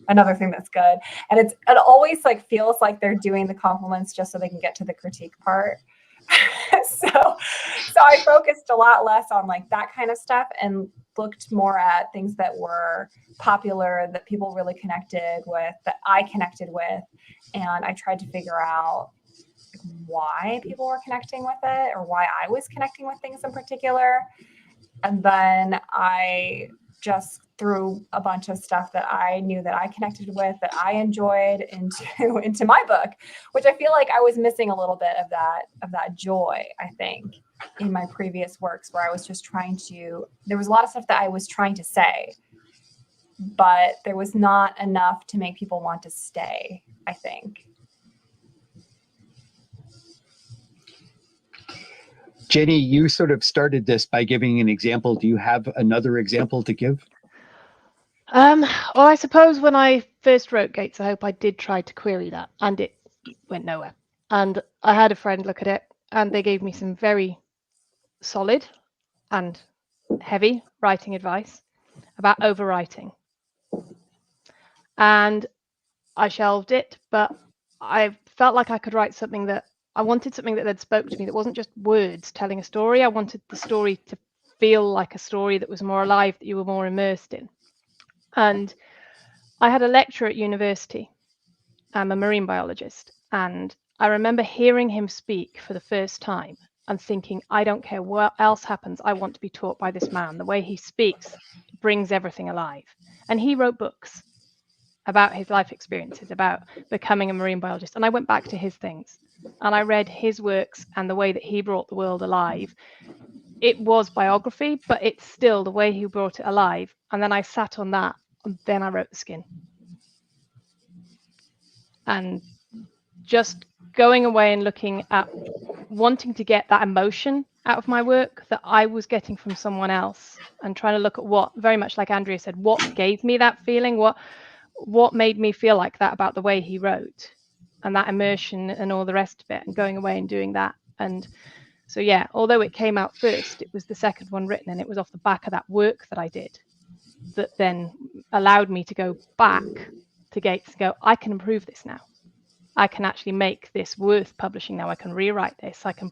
another thing that's good. And it always like feels like they're doing the compliments just so they can get to the critique part. So I focused a lot less on like that kind of stuff and looked more at things that were popular, that people really connected with, that I connected with, and I tried to figure out why people were connecting with it, or why I was connecting with things in particular. And then I just threw a bunch of stuff that I knew that I connected with, that I enjoyed, into my book, which I feel like I was missing a little bit of that joy, I think, in my previous works, where I was just there was a lot of stuff that I was trying to say, but there was not enough to make people want to stay, I think. Jenny, you sort of started this by giving an example. Do you have another example to give? Well, I suppose when I first wrote Gates of Hope, I did try to query that, and it went nowhere. And I had a friend look at it, and they gave me some very solid and heavy writing advice about overwriting. And I shelved it, but I felt like I could write something that I wanted, something that spoke to me, that wasn't just words telling a story. I wanted the story to feel like a story that was more alive, that you were more immersed in. And I had a lecturer at university. I'm a marine biologist, and I remember hearing him speak for the first time and thinking, I don't care what else happens, I want to be taught by this man. The way he speaks brings everything alive. And he wrote books about his life experiences, about becoming a marine biologist. And I went back to his things, and I read his works and the way that he brought the world alive. It was biography, but it's still the way he brought it alive. And then I sat on that, and then I wrote The Skin. And just going away and looking at wanting to get that emotion out of my work that I was getting from someone else, and trying to look at what, very much like Andrea said, what gave me that feeling, what made me feel like that about the way he wrote, and that immersion and all the rest of it, and going away and doing that. And so, yeah, although it came out first, it was the second one written, and it was off the back of that work that I did that then allowed me to go back to Gates and go, I can improve this now. I can actually make this worth publishing now. I can rewrite this. I can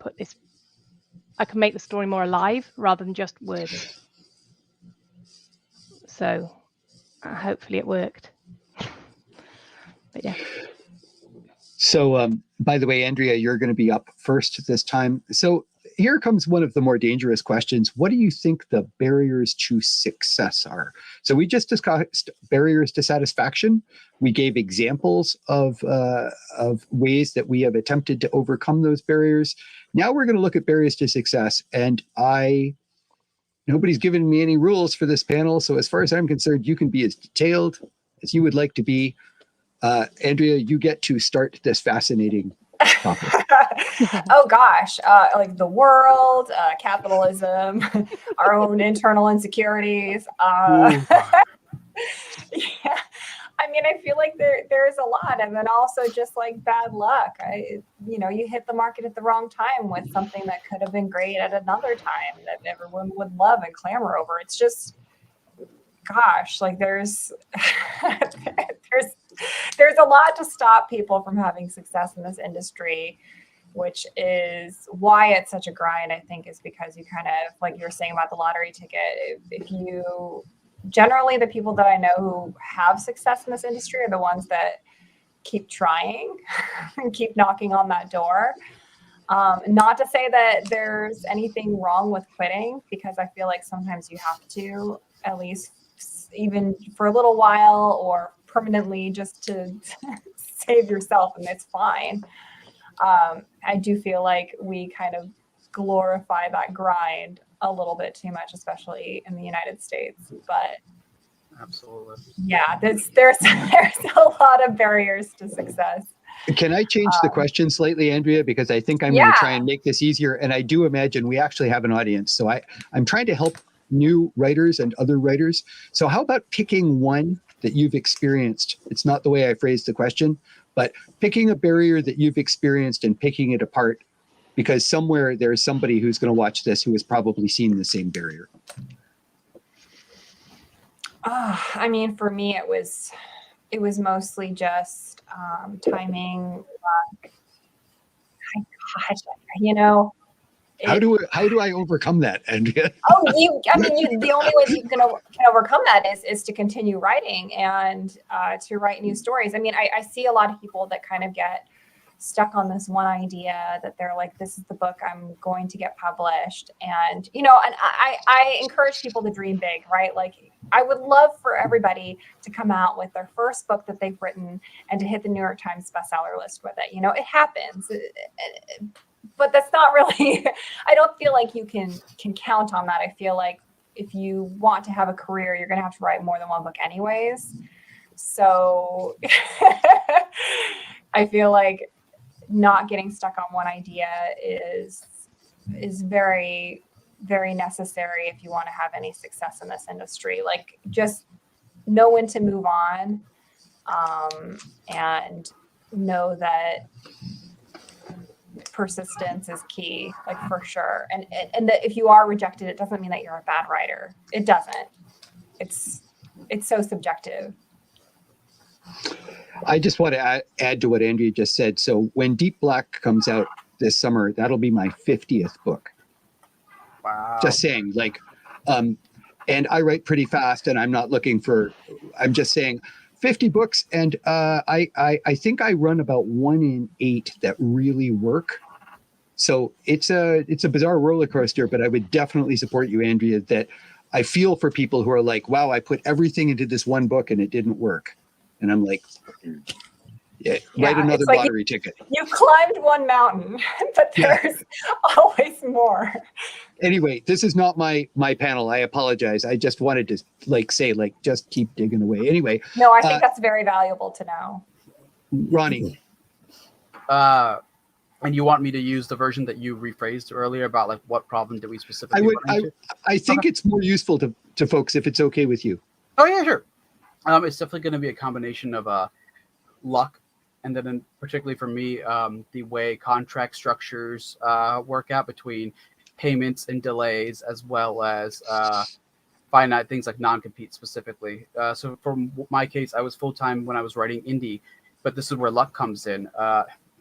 make the story more alive rather than just words. So hopefully it worked. But yeah. So, by the way, Andrea, you're going to be up first this time. So here comes one of the more dangerous questions. What do you think the barriers to success are? So we just discussed barriers to satisfaction. We gave examples of ways that we have attempted to overcome those barriers. Now we're going to look at barriers to success. And nobody's given me any rules for this panel. So as far as I'm concerned, you can be as detailed as you would like to be. Andrea, you get to start this fascinating topic. Oh gosh, like the world, capitalism, our own internal insecurities. Yeah. I mean, I feel like there's a lot, and then also just like bad luck. You hit the market at the wrong time with something that could have been great at another time that everyone would love and clamor over. It's just, gosh, like there's a lot to stop people from having success in this industry, which is why it's such a grind. I think is because you kind of, like you were saying about the lottery ticket, if you generally, the people that I know who have success in this industry are the ones that keep trying and keep knocking on that door. Not to say that there's anything wrong with quitting, because I feel like sometimes you have to, at least even for a little while or permanently, just to save yourself, and it's fine. I do feel like we kind of glorify that grind a little bit too much, especially in the United States. But absolutely, yeah, there's a lot of barriers to success. Can I change the question slightly, Andrea? Because I think I'm going to try and make this easier. And I do imagine we actually have an audience. So I'm trying to help new writers and other writers. So how about picking one that you've experienced? It's not the way I phrased the question, but picking a barrier that you've experienced and picking it apart, because somewhere there's somebody who's going to watch this who has probably seen the same barrier. I mean, for me, it was mostly just timing, luck. My gosh, How do I overcome that, Andrea? The only way you can overcome that is to continue writing and to write new stories. I mean, I see a lot of people that kind of get stuck on this one idea that they're like, this is the book I'm going to get published. And, and I encourage people to dream big, right? Like, I would love for everybody to come out with their first book that they've written and to hit the New York Times bestseller list with it. It happens. But that's not really, I don't feel like you can count on that. I feel like if you want to have a career, you're going to have to write more than one book anyways. So I feel like not getting stuck on one idea is very, very necessary if you want to have any success in this industry. Like, just know when to move on, and know that persistence is key, like, for sure. And that if you are rejected, it doesn't mean that you're a bad writer. It doesn't. It's so subjective. I just want to add to what Andrea just said. So when Deep Black comes out this summer, that'll be my 50th book. Wow. Just saying, like, and I write pretty fast, and I'm just saying 50 books. And I think I run about 1 in 8 that really work. So it's a bizarre roller coaster, but I would definitely support you, Andrea, that I feel for people who are like, wow, I put everything into this one book and it didn't work. And I'm like, write another lottery ticket. You climbed one mountain, but there's always more. Anyway, this is not my panel. I apologize. I just wanted to say, just keep digging away. Anyway. No, I think that's very valuable to know. Ronnie. And you want me to use the version that you rephrased earlier about, like, what problem did we specifically I think it's more useful to folks if it's okay with you. Oh, yeah, sure. It's definitely going to be a combination of luck, and then particularly for me, the way contract structures work out between payments and delays, as well as finite things like non-compete specifically. So for my case, I was full-time when I was writing indie, but this is where luck comes in.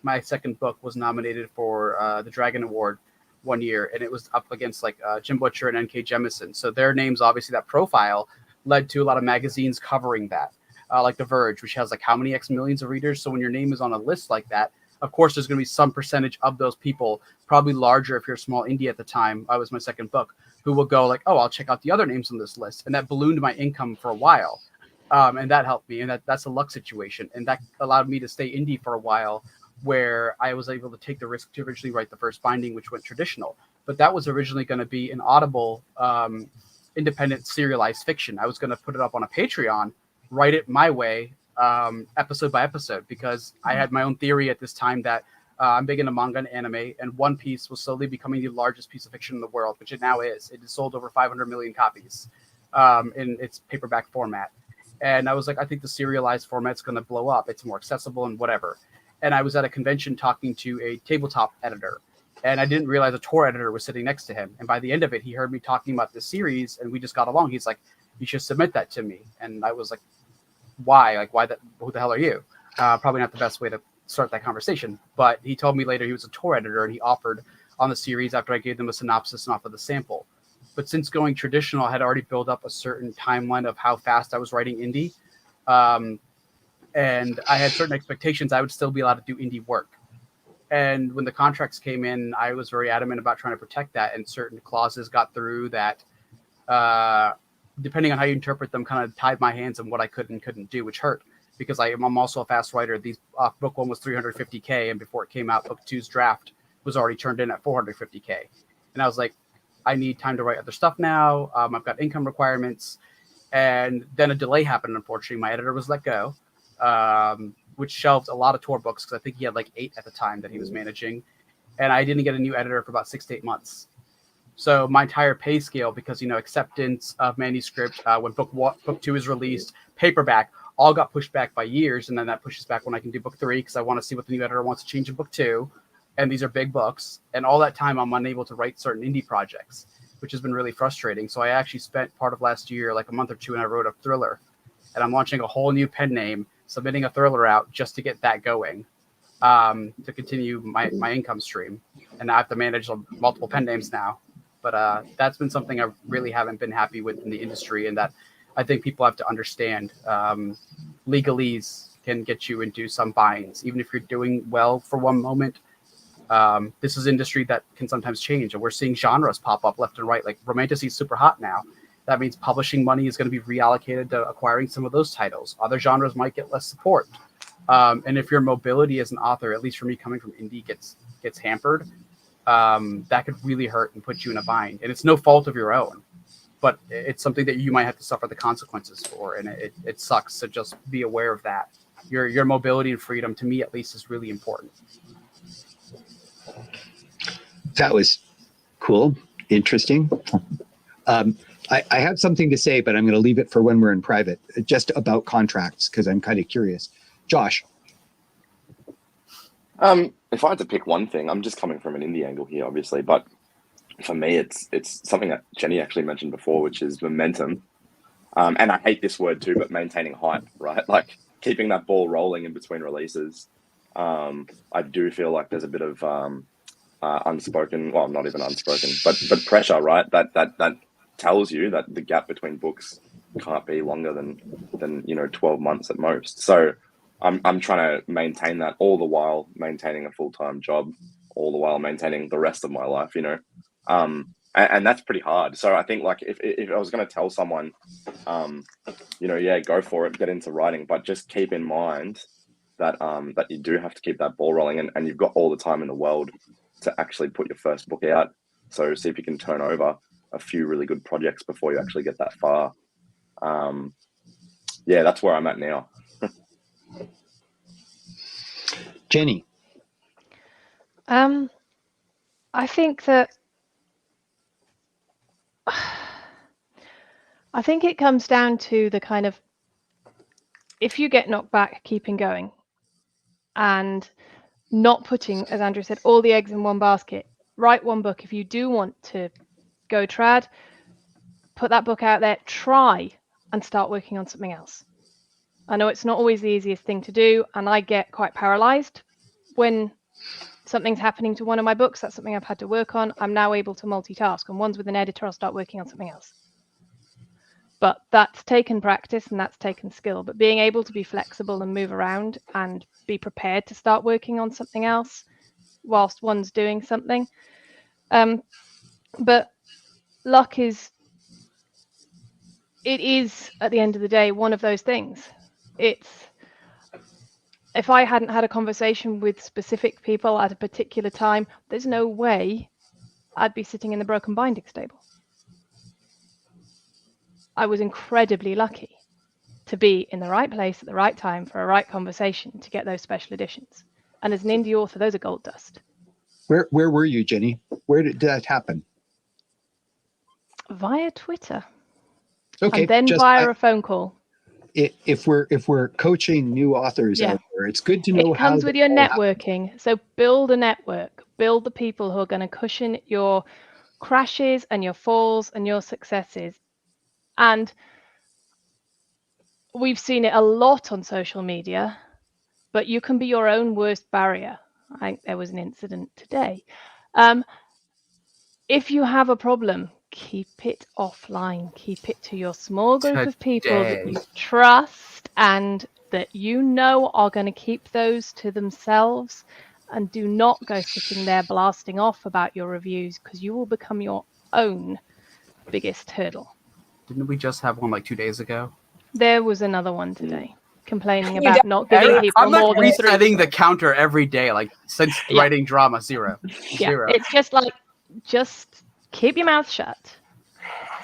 My second book was nominated for the Dragon Award one year, and it was up against Jim Butcher and N.K. Jemisin. So their names, obviously, that profile led to a lot of magazines covering that, like The Verge, which has how many X millions of readers. So when your name is on a list like that, of course, there's going to be some percentage of those people, probably larger if you're a small indie at the time. I was my second book, who will go oh, I'll check out the other names on this list. And that ballooned my income for a while. And that helped me. And that's a luck situation. And that allowed me to stay indie for a while, where I was able to take the risk to originally write the first binding, which went traditional. But that was originally going to be an Audible independent serialized fiction. I was going to put it up on a Patreon, write it my way, episode by episode, because I had my own theory at this time that I'm big into manga and anime, and One Piece was slowly becoming the largest piece of fiction in the world, which it now is. It has sold over 500 million copies in its paperback format. And I was like, I think the serialized format's going to blow up. It's more accessible and whatever. And I was at a convention talking to a tabletop editor, and I didn't realize a tour editor was sitting next to him. And by the end of it, he heard me talking about this series, and we just got along. He's like, you should submit that to me. And I was like, why? Like, why that? Who the hell are you? Probably not the best way to start that conversation. But he told me later he was a tour editor, and he offered on the series after I gave them a synopsis and offered the sample. But since going traditional, I had already built up a certain timeline of how fast I was writing indie. And I had certain expectations I would still be allowed to do indie work. And when the contracts came in, I was very adamant about trying to protect that. And certain clauses got through that, depending on how you interpret them, kind of tied my hands on what I could and couldn't do, which hurt. Because I'm also a fast writer. Book 1 was 350K, and before it came out, book 2's draft was already turned in at 450K. And I was like, I need time to write other stuff now. I've got income requirements. And then a delay happened, unfortunately. My editor was let go, which shelved a lot of tour books because I think he had like 8 at the time that he was managing. And I didn't get a new editor for about 6 to 8 months. So my entire pay scale, because, acceptance of manuscript, when book 2 is released, paperback, all got pushed back by years. And then that pushes back when I can do book 3 because I want to see what the new editor wants to change in book 2. And these are big books. And all that time, I'm unable to write certain indie projects, which has been really frustrating. So I actually spent part of last year, like a month or two, and I wrote a thriller. And I'm launching a whole new pen name, submitting a thriller out just to get that going, to continue my income stream. And I have to manage multiple pen names now. But that's been something I really haven't been happy with in the industry, and that I think people have to understand. Legalese can get you into some binds, even if you're doing well for one moment. This is industry that can sometimes change, and we're seeing genres pop up left and right. Like romantasy is super hot now. That means publishing money is going to be reallocated to acquiring some of those titles. Other genres might get less support. And if your mobility as an author, at least for me coming from indie, gets hampered, that could really hurt and put you in a bind. And it's no fault of your own, but it's something that you might have to suffer the consequences for. And it sucks. So just be aware of that. Your mobility and freedom, to me at least, is really important. That was cool. Interesting. I have something to say, but I'm going to leave it for when we're in private, just about contracts, because I'm kind of curious. Josh. If I had to pick one thing, I'm just coming from an indie angle here, obviously, but for me, it's something that Jenny actually mentioned before, which is momentum. And I hate this word too, but maintaining hype, right? Like keeping that ball rolling in between releases. I do feel like there's a bit of unspoken, well, not even unspoken, but pressure, right? That tells you that the gap between books can't be longer than 12 months at most. So I'm trying to maintain that, all the while maintaining a full-time job, all the while maintaining the rest of my life, and that's pretty hard. So I think like if I was going to tell someone, go for it, get into writing, but just keep in mind that that you do have to keep that ball rolling, and you've got all the time in the world to actually put your first book out. So see if you can turn over a few really good projects before you actually get that far. That's where I'm at now. Jenny. I think that it comes down to the kind of, if you get knocked back, keeping going and not putting, as Andrea said, all the eggs in one basket. Write one book. If you do want to go trad, put that book out there, try and start working on something else. I know it's not always the easiest thing to do, and I get quite paralyzed when something's happening to one of my books. That's something I've had to work on. I'm now able to multitask. And one's with an editor, I'll start working on something else. But that's taken practice and that's taken skill. But being able to be flexible and move around and be prepared to start working on something else whilst one's doing something. But luck is, it is at the end of the day one of those things. If I hadn't had a conversation with specific people at a particular time, there's no way I'd be sitting in the broken binding stable. I was incredibly lucky to be in the right place at the right time for a right conversation to get those special editions. And as an indie author, those are gold dust. Where were you, Jenny? Where did that happen? Via Twitter. Okay. And then via a phone call. if we're coaching new authors Yeah. out there, it's good to know It comes how with your they all happen. networking. So build a network. Build the people who are going to cushion your crashes and your falls and your successes. And we've seen it a lot on social media, but you can be your own worst barrier. I think there was an incident today. If you have a problem, keep it offline. Keep it to your small group of people that you trust and that you know are going to keep those to themselves, and do not go sitting there blasting off about your reviews, because you will become your own biggest hurdle. Didn't we just have one like 2 days ago? There was another one today complaining about not giving people I'm more not than 3. resetting the counter every day, like since writing drama, zero. It's just like, just keep your mouth shut.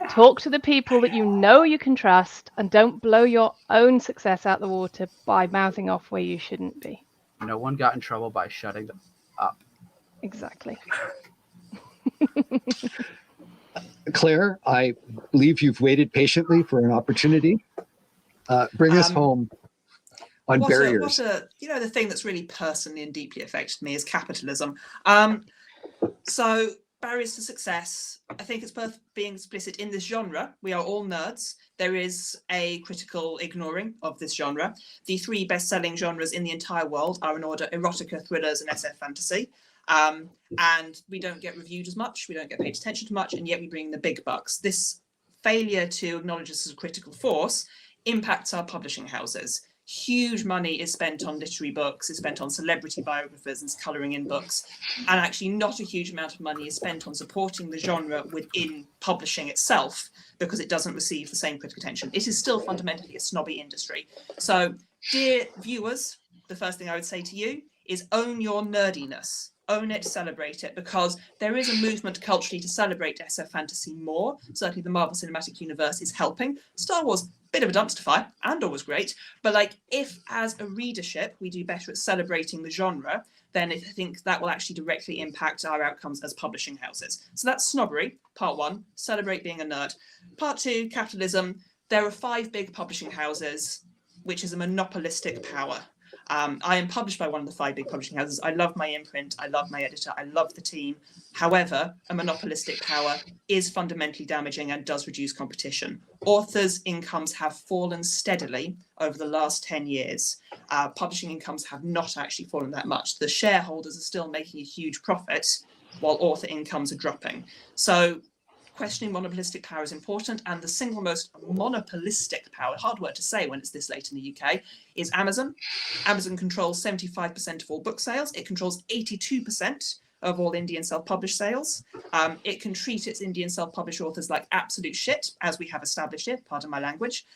Talk to the people that you know you can trust, and don't blow your own success out the water by mouthing off where you shouldn't be. No one got in trouble by shutting them up. Exactly. Claire, I believe you've waited patiently for an opportunity. Bring us home on barriers. The thing that's really personally and deeply affected me is capitalism. So barriers to success, I think it's worth being explicit in this genre. We are all nerds. There is a critical ignoring of this genre. The 3 best-selling genres in the entire world are in order: erotica, thrillers, and SF fantasy. And we don't get reviewed as much, we don't get paid attention to much, and yet we bring the big bucks. This failure to acknowledge us as a critical force impacts our publishing houses. Huge money is spent on literary books, is spent on celebrity biographers and colouring in books, and actually not a huge amount of money is spent on supporting the genre within publishing itself, because it doesn't receive the same critical attention. It is still fundamentally a snobby industry. So, dear viewers, the first thing I would say to you is own your nerdiness. Own it, celebrate it, because there is a movement culturally to celebrate SF fantasy more. Certainly the Marvel Cinematic Universe is helping. Star Wars, bit of a dumpster fire, Andor was great, but like, if as a readership we do better at celebrating the genre, then I think that will actually directly impact our outcomes as publishing houses. So that's snobbery, part 1, celebrate being a nerd. Part 2, capitalism. There are 5 big publishing houses, which is a monopolistic power. I am published by one of the 5 big publishing houses. I love my imprint, I love my editor, I love the team. However, a monopolistic power is fundamentally damaging and does reduce competition. Authors' incomes have fallen steadily over the last 10 years. Publishing incomes have not actually fallen that much. The shareholders are still making a huge profit while author incomes are dropping. So questioning monopolistic power is important, and the single most monopolistic power, hard word to say when it's this late in the UK, is Amazon. Amazon controls 75% of all book sales. It controls 82% of all indie and self-published sales. It can treat its indie and self-published authors like absolute shit, as we have established it, pardon my language,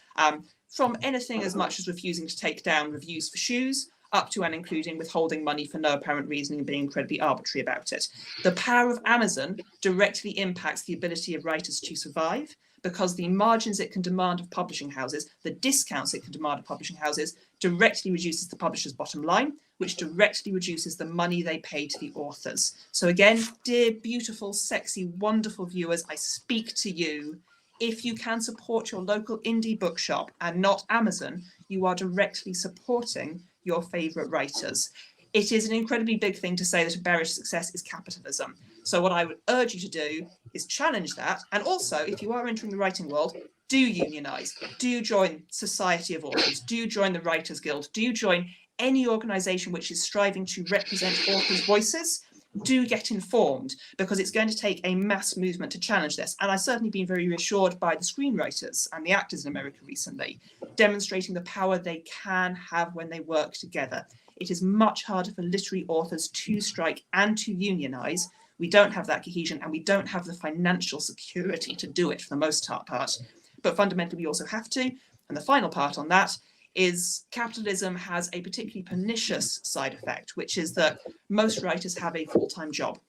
from anything as much as refusing to take down reviews for shoes, up to and including withholding money for no apparent reason and being incredibly arbitrary about it. The power of Amazon directly impacts the ability of writers to survive, because the margins it can demand of publishing houses, the discounts it can demand of publishing houses, directly reduces the publisher's bottom line, which directly reduces the money they pay to the authors. So again, dear, beautiful, sexy, wonderful viewers, I speak to you. If you can support your local indie bookshop and not Amazon, you are directly supporting your favourite writers. It is an incredibly big thing to say that a barrier to success is capitalism. So what I would urge you to do is challenge that. And also, if you are entering the writing world, do unionise. Do join Society of Authors. Do join the Writers Guild. Do join any organisation which is striving to represent authors' voices. Do get informed, because it's going to take a mass movement to challenge this. And I've certainly been very reassured by the screenwriters and the actors in America recently, demonstrating the power they can have when they work together. It is much harder for literary authors to strike and to unionise. We don't have that cohesion, and we don't have the financial security to do it for the most part. But fundamentally, we also have to. And the final part on that is capitalism has a particularly pernicious side effect, which is that most writers have a full-time job.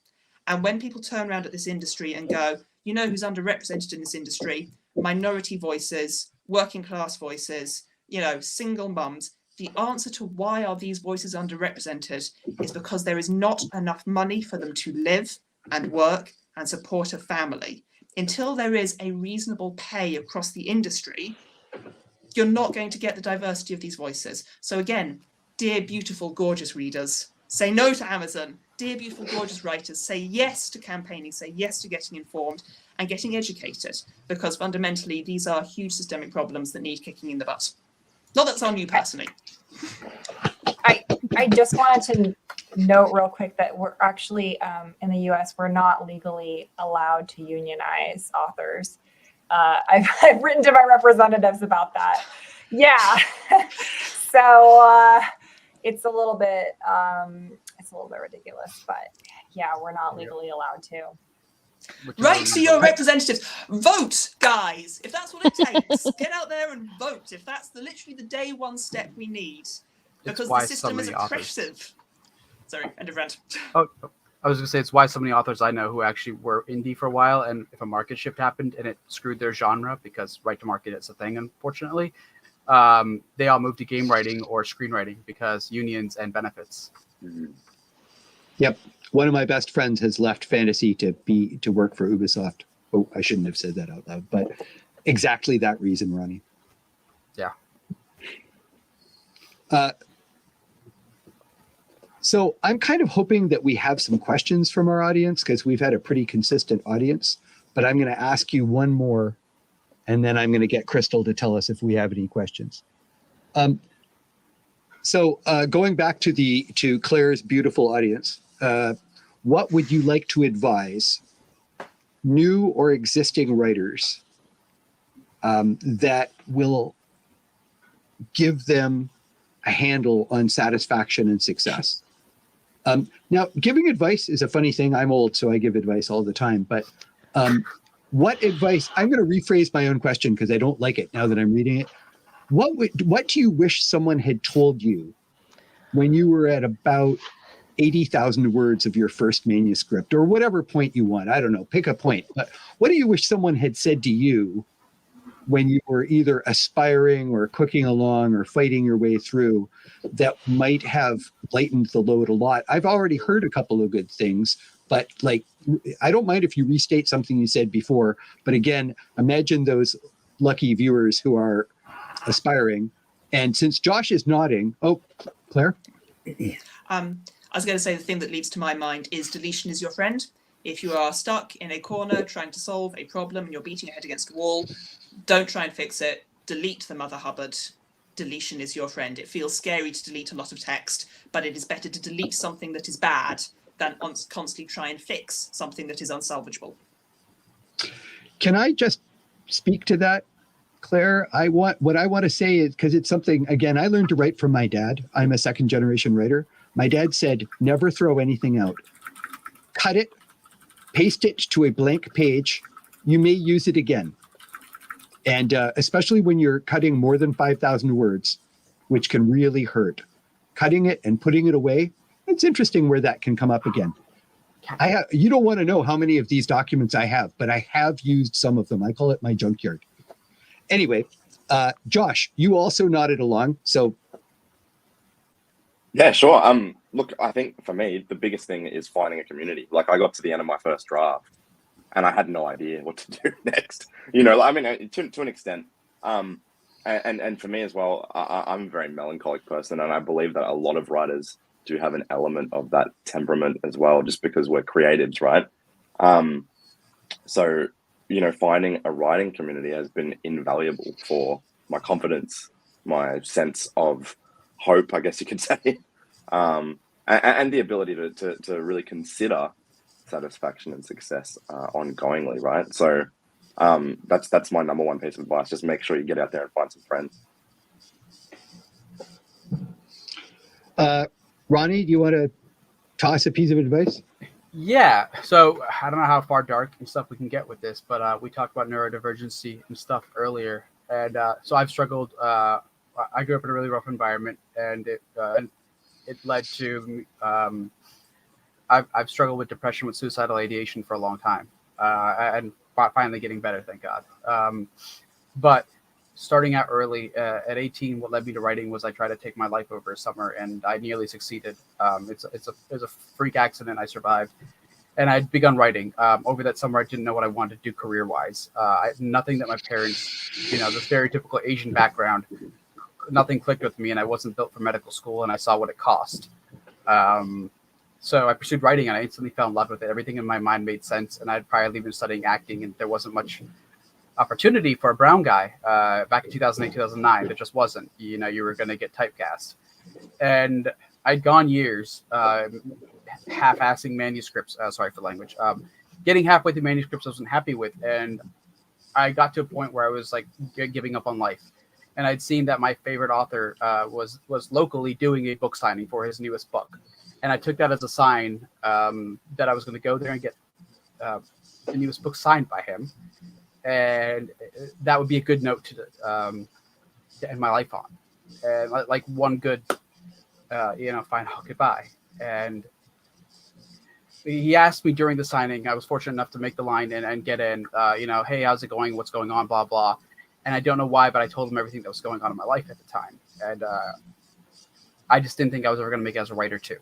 And when people turn around at this industry and go, you know who's underrepresented in this industry? Minority voices, working class voices, single mums. The answer to why are these voices underrepresented is because there is not enough money for them to live and work and support a family. Until there is a reasonable pay across the industry, you're not going to get the diversity of these voices. So again, dear, beautiful, gorgeous readers, say no to Amazon. Dear, beautiful, gorgeous writers, say yes to campaigning, say yes to getting informed and getting educated, because fundamentally these are huge systemic problems that need kicking in the butt. Not that's on you personally. I just wanted to note real quick that we're actually in the US, we're not legally allowed to unionize authors. I've written to my representatives about that. Yeah. So it's a little bit ridiculous, but yeah, we're not legally allowed to. Write to your representatives. Vote, guys. If that's what it takes, get out there and vote. If that's literally the day one step we need, because the system is oppressive. Sorry, end of rant. Oh, I was going to say it's why so many authors I know who actually were indie for a while, and if a market shift happened and it screwed their genre, because right to market is a thing, unfortunately, they all moved to game writing or screenwriting because unions and benefits. Mm-hmm. Yep. One of my best friends has left fantasy to work for Ubisoft. Oh, I shouldn't have said that out loud, but exactly that reason, Ronnie. Yeah. So I'm kind of hoping that we have some questions from our audience, because we've had a pretty consistent audience, but I'm going to ask you one more, and then I'm going to get Crystal to tell us if we have any questions. So going back to Claire's beautiful audience, what would you like to advise new or existing writers that will give them a handle on satisfaction and success? Now, giving advice is a funny thing. I'm old, so I give advice all the time. But what advice? I'm going to rephrase my own question because I don't like it now that I'm reading it. What do you wish someone had told you when you were at about 80,000 words of your first manuscript, or whatever point you want? I don't know. Pick a point. But what do you wish someone had said to you when you were either aspiring or cooking along or fighting your way through that might have lightened the load a lot? I've already heard a couple of good things, but like, I don't mind if you restate something you said before, but again, imagine those lucky viewers who are aspiring. And since Josh is nodding, oh, Claire? I was going to say the thing that leads to my mind is deletion is your friend. If you are stuck in a corner trying to solve a problem and you're beating your head against a wall, don't try and fix it. Delete the Mother Hubbard. Deletion is your friend. It feels scary to delete a lot of text, but it is better to delete something that is bad than constantly try and fix something that is unsalvageable. Can I just speak to that, Claire? What I want to say is, because it's something, again, I learned to write from my dad. I'm a second generation writer. My dad said, never throw anything out. Cut it, paste it to a blank page. You may use it again. And especially when you're cutting more than 5,000 words, which can really hurt. Cutting it and putting it away, it's interesting where that can come up again. You don't want to know how many of these documents I have, but I have used some of them. I call it my junkyard. Anyway, Josh, you also nodded along, so. Yeah, sure. Look, I think for me, the biggest thing is finding a community. Like, I got to the end of my first draft and I had no idea what to do next. You know, I mean, to an extent. And for me as well, I'm a very melancholic person, and I believe that a lot of writers do have an element of that temperament as well, just because we're creatives, right? So, you know, finding a writing community has been invaluable for my confidence, my sense of hope, I guess you could say, and the ability to really consider satisfaction and success ongoingly, right? So that's my number one piece of advice. Just make sure you get out there and find some friends. Ronnie, do you want to toss a piece of advice? Yeah. So I don't know how far dark and stuff we can get with this, but we talked about neurodivergency and stuff earlier. And so I've struggled. I grew up in a really rough environment, and it led to I've struggled with depression, with suicidal ideation for a long time, and finally getting better, thank God. But starting out early, at 18, what led me to writing was I tried to take my life over a summer, and I nearly succeeded. It was a freak accident. I survived, And I'd begun writing. Over that summer, I didn't know what I wanted to do career-wise. Nothing that my parents, this very typical Asian background, nothing clicked with me, and I wasn't built for medical school, and I saw what it cost. So I pursued writing, and I instantly fell in love with it. Everything in my mind made sense, and I'd probably been studying acting, and there wasn't much opportunity for a brown guy back in 2008, 2009. There just wasn't. You were going to get typecast. And I'd gone years half-assing manuscripts, sorry for language, getting halfway through manuscripts I wasn't happy with, and I got to a point where I was like giving up on life. And I'd seen that my favorite author was locally doing a book signing for his newest book. And I took that as a sign that I was going to go there and get the newest book signed by him. And that would be a good note to end my life on. And like one good, final goodbye. And he asked me during the signing, I was fortunate enough to make the line and get in, hey, how's it going? What's going on? Blah, blah. And I don't know why, but I told him everything that was going on in my life at the time. And I just didn't think I was ever going to make it as a writer too.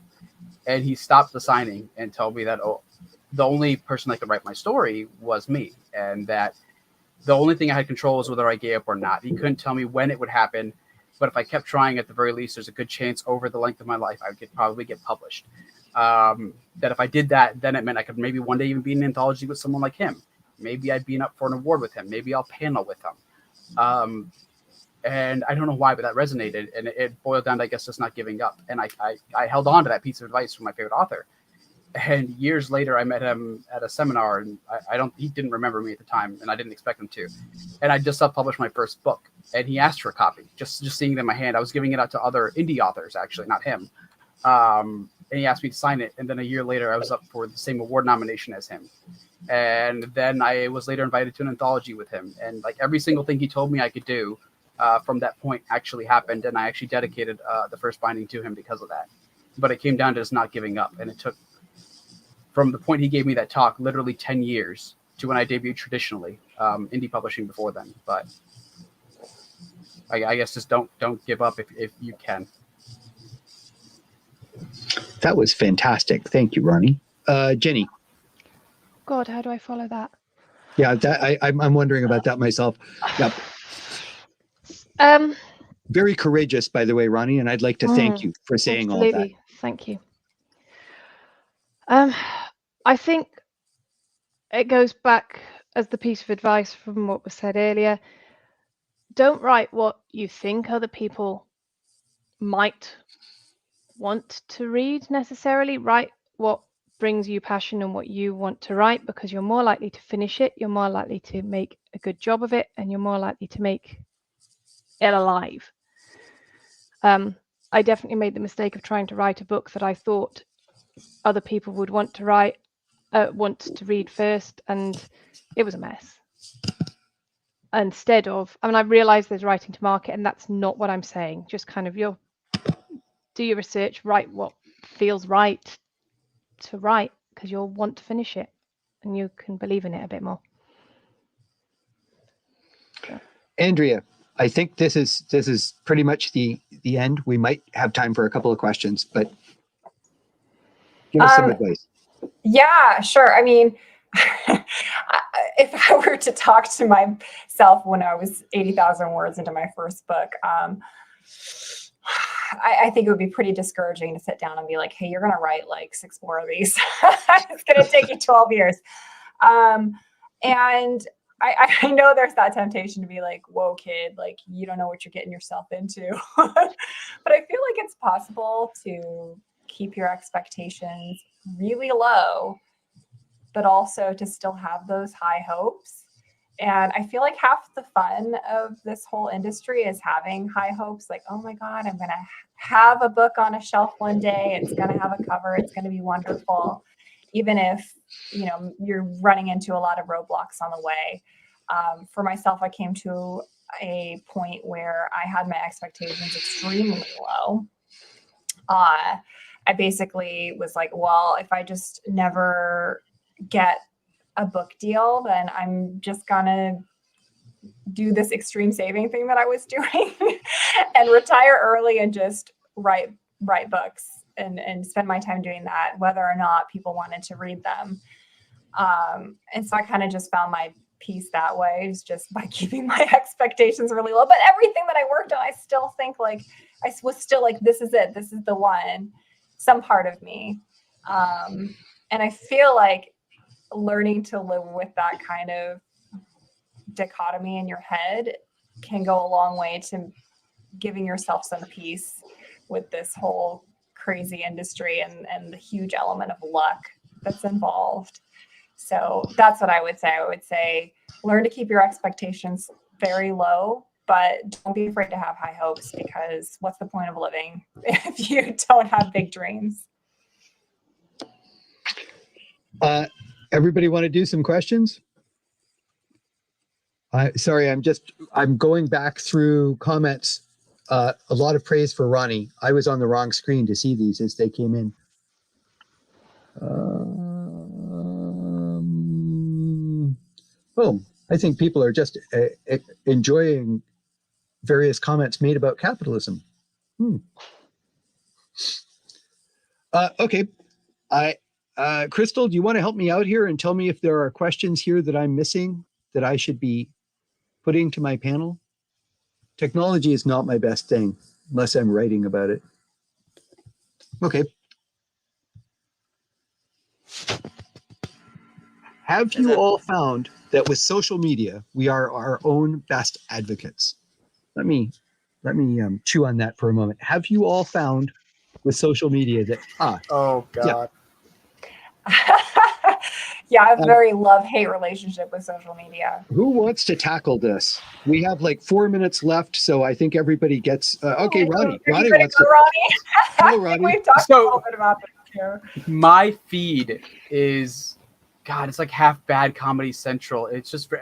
And he stopped the signing and told me that the only person that could write my story was me. And that the only thing I had control was whether I gave up or not. He couldn't tell me when it would happen. But if I kept trying, at the very least, there's a good chance over the length of my life, I would probably get published. That if I did that, then it meant I could maybe one day even be in an anthology with someone like him. Maybe I'd be up for an award with him. Maybe I'll panel with him. And I don't know why, but that resonated. And it boiled down to, I guess, just not giving up. And I held on to that piece of advice from my favorite author. And years later, I met him at a seminar, and he didn't remember me at the time, and I didn't expect him to. And I just self-published my first book, and he asked for a copy, just seeing it in my hand. I was giving it out to other indie authors, actually, not him. And he asked me to sign it. And then a year later, I was up for the same award nomination as him. And then I was later invited to an anthology with him. And like every single thing he told me I could do from that point actually happened. And I actually dedicated the first binding to him because of that. But it came down to just not giving up. And it took, from the point he gave me that talk, literally 10 years to when I debuted traditionally, indie publishing before then. But I guess just don't give up if you can. That was fantastic. Thank you, Ronnie. Jenny. God, how do I follow that? Yeah, I'm wondering about that myself. Yep. Very courageous, by the way, Ronnie, and I'd like to thank you for saying all that. Thank you. I think it goes back as the piece of advice from what was said earlier. Don't write what you think other people might want to read necessarily. Write what brings you passion and what you want to write, because you're more likely to finish it, you're more likely to make a good job of it, and you're more likely to make it alive. I definitely made the mistake of trying to write a book that I thought other people would want to read first, and it was a mess. Instead of, I realize there's writing to market, and that's not what I'm saying. Just kind of do your research, write what feels right to write, because you'll want to finish it and you can believe in it a bit more. So. Andrea, I think this is pretty much the end. We might have time for a couple of questions, but give us some advice. Yeah, sure. I mean, if I were to talk to myself when I was 80,000 words into my first book, I think it would be pretty discouraging to sit down and be like, hey, you're going to write like 6 more of these. It's going to take you 12 years. And I know there's that temptation to be like, whoa, kid, like, you don't know what you're getting yourself into. But I feel like it's possible to keep your expectations really low, but also to still have those high hopes. And I feel like half the fun of this whole industry is having high hopes. Like, oh my God, I'm going to have a book on a shelf one day. It's going to have a cover. It's going to be wonderful. Even if, you're running into a lot of roadblocks on the way. For myself, I came to a point where I had my expectations extremely low. I basically was like, well, if I just never get a book deal, then I'm just gonna do this extreme saving thing that I was doing and retire early and just write books and spend my time doing that, whether or not people wanted to read them. And so I kind of just found my peace that way, is just by keeping my expectations really low. But everything that I worked on, I still think like, I was still like, this is it. This is the one, some part of me. And I feel like learning to live with that kind of dichotomy in your head can go a long way to giving yourself some peace with this whole crazy industry and the huge element of luck that's involved. So that's what I would say. I would say learn to keep your expectations very low, but don't be afraid to have high hopes, because what's the point of living if you don't have big dreams? Everybody want to do some questions? Sorry, I'm going back through comments. A lot of praise for Ronnie. I was on the wrong screen to see these as they came in. I think people are just enjoying various comments made about capitalism. Okay. Crystal, do you want to help me out here and tell me if there are questions here that I'm missing that I should be putting to my panel? Technology is not my best thing unless I'm writing about it. Okay. Have you all found that with social media, we are our own best advocates? Let me chew on that for a moment. Have you all found with social media that, oh God. Yeah, I have a very love-hate relationship with social media. Who wants to tackle this? We have like 4 minutes left, so I think everybody gets. Okay, Ronnie. Ronnie wants to. Hello, Ronnie. We've talked a little bit about this too. My feed is, God, it's like half bad Comedy Central. It's just,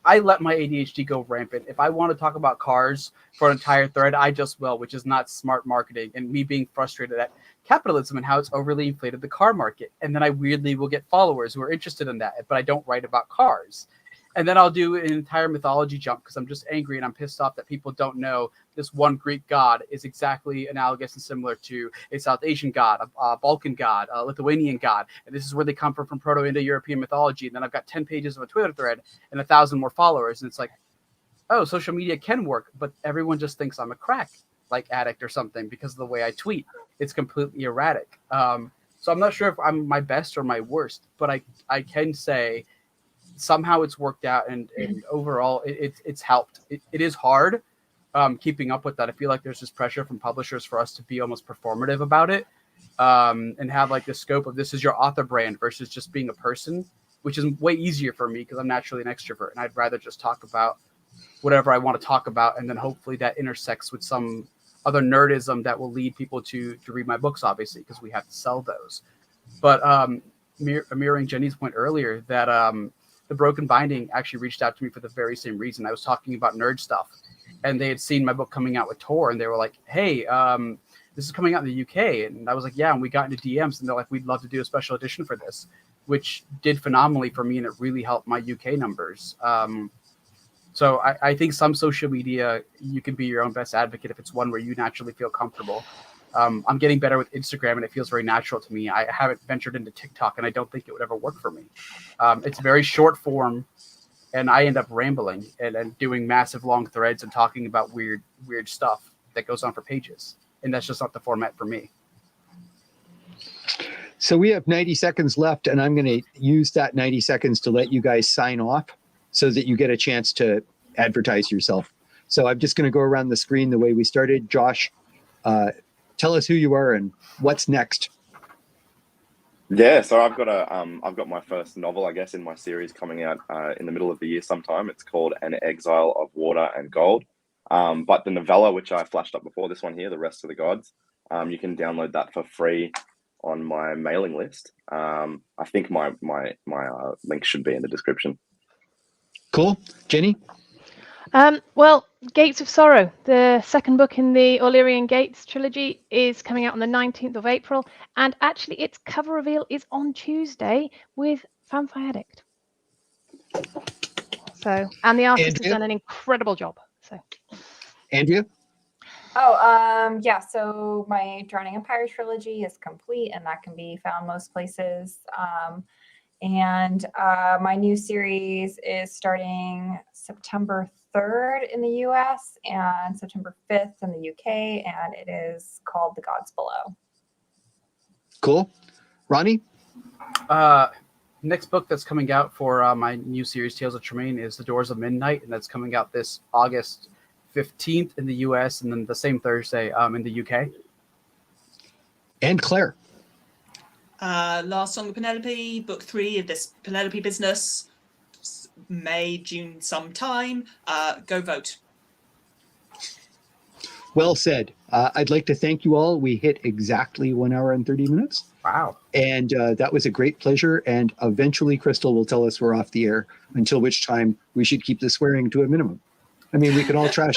I let my ADHD go rampant. If I want to talk about cars for an entire thread, I just will, which is not smart marketing, and me being frustrated at capitalism and how it's overly inflated the car market. And then I weirdly will get followers who are interested in that, but I don't write about cars. And then I'll do an entire mythology jump because I'm just angry and I'm pissed off that people don't know this one Greek god is exactly analogous and similar to a South Asian god, a Balkan god, a Lithuanian god. And this is where they come from Proto-Indo-European mythology. And then I've got 10 pages of a Twitter thread and 1,000 more followers. And it's like, oh, social media can work, but everyone just thinks I'm a crack addict or something because of the way I tweet. It's completely erratic. So I'm not sure if I'm my best or my worst, but I can say somehow it's worked out, and overall it's helped. It is hard keeping up with that. I feel like there's this pressure from publishers for us to be almost performative about it, and have like the scope of this is your author brand versus just being a person, which is way easier for me because I'm naturally an extrovert and I'd rather just talk about whatever I want to talk about, and then hopefully that intersects with some other nerdism that will lead people to read my books, obviously, because we have to sell those. But mirroring Jenny's point earlier, that the Broken Binding actually reached out to me for the very same reason. I was talking about nerd stuff, and they had seen my book coming out with Tor, and they were like, hey, this is coming out in the UK. And I was like, yeah, and we got into DMs, and they're like, we'd love to do a special edition for this, which did phenomenally for me, and it really helped my UK numbers. So I think some social media, you can be your own best advocate if it's one where you naturally feel comfortable. I'm getting better with Instagram, and it feels very natural to me. I haven't ventured into TikTok, and I don't think it would ever work for me. It's very short form, and I end up rambling and doing massive long threads and talking about weird stuff that goes on for pages. And that's just not the format for me. So we have 90 seconds left, and I'm going to use that 90 seconds to let you guys sign off so that you get a chance to advertise yourself. So I'm just going to go around the screen the way we started. Josh, tell us who you are and what's next. Yeah, so I've got my first novel, I guess, in my series coming out in the middle of the year sometime. It's called An Exile of Water and Gold. But the novella, which I flashed up before, this one here, The Rest of the Gods, you can download that for free on my mailing list. I think my link should be in the description. Cool. Jenny? Well, Gates of Sorrow, the second book in the Illyrian Gates trilogy, is coming out on the 19th of April. And actually, its cover reveal is on Tuesday with FanFiAddict. So, and the artist has done an incredible job. So, Andrea? Yeah. So my Drowning Empire trilogy is complete, and that can be found most places. And my new series is starting September 3rd in the US and September 5th in the UK, and it is called The Gods Below. Cool. Ronnie? Next book that's coming out for my new series, Tales of Tremaine, is The Doors of Midnight, and that's coming out this August 15th in the US and then the same Thursday in the UK. And Claire? Last Song of Penelope, book 3 of this Penelope business, May, June sometime. Go vote. Well said. I'd like to thank you all. We hit exactly 1 hour and 30 minutes. Wow. And that was a great pleasure. And eventually Crystal will tell us we're off the air, until which time we should keep the swearing to a minimum. I mean, we can all trash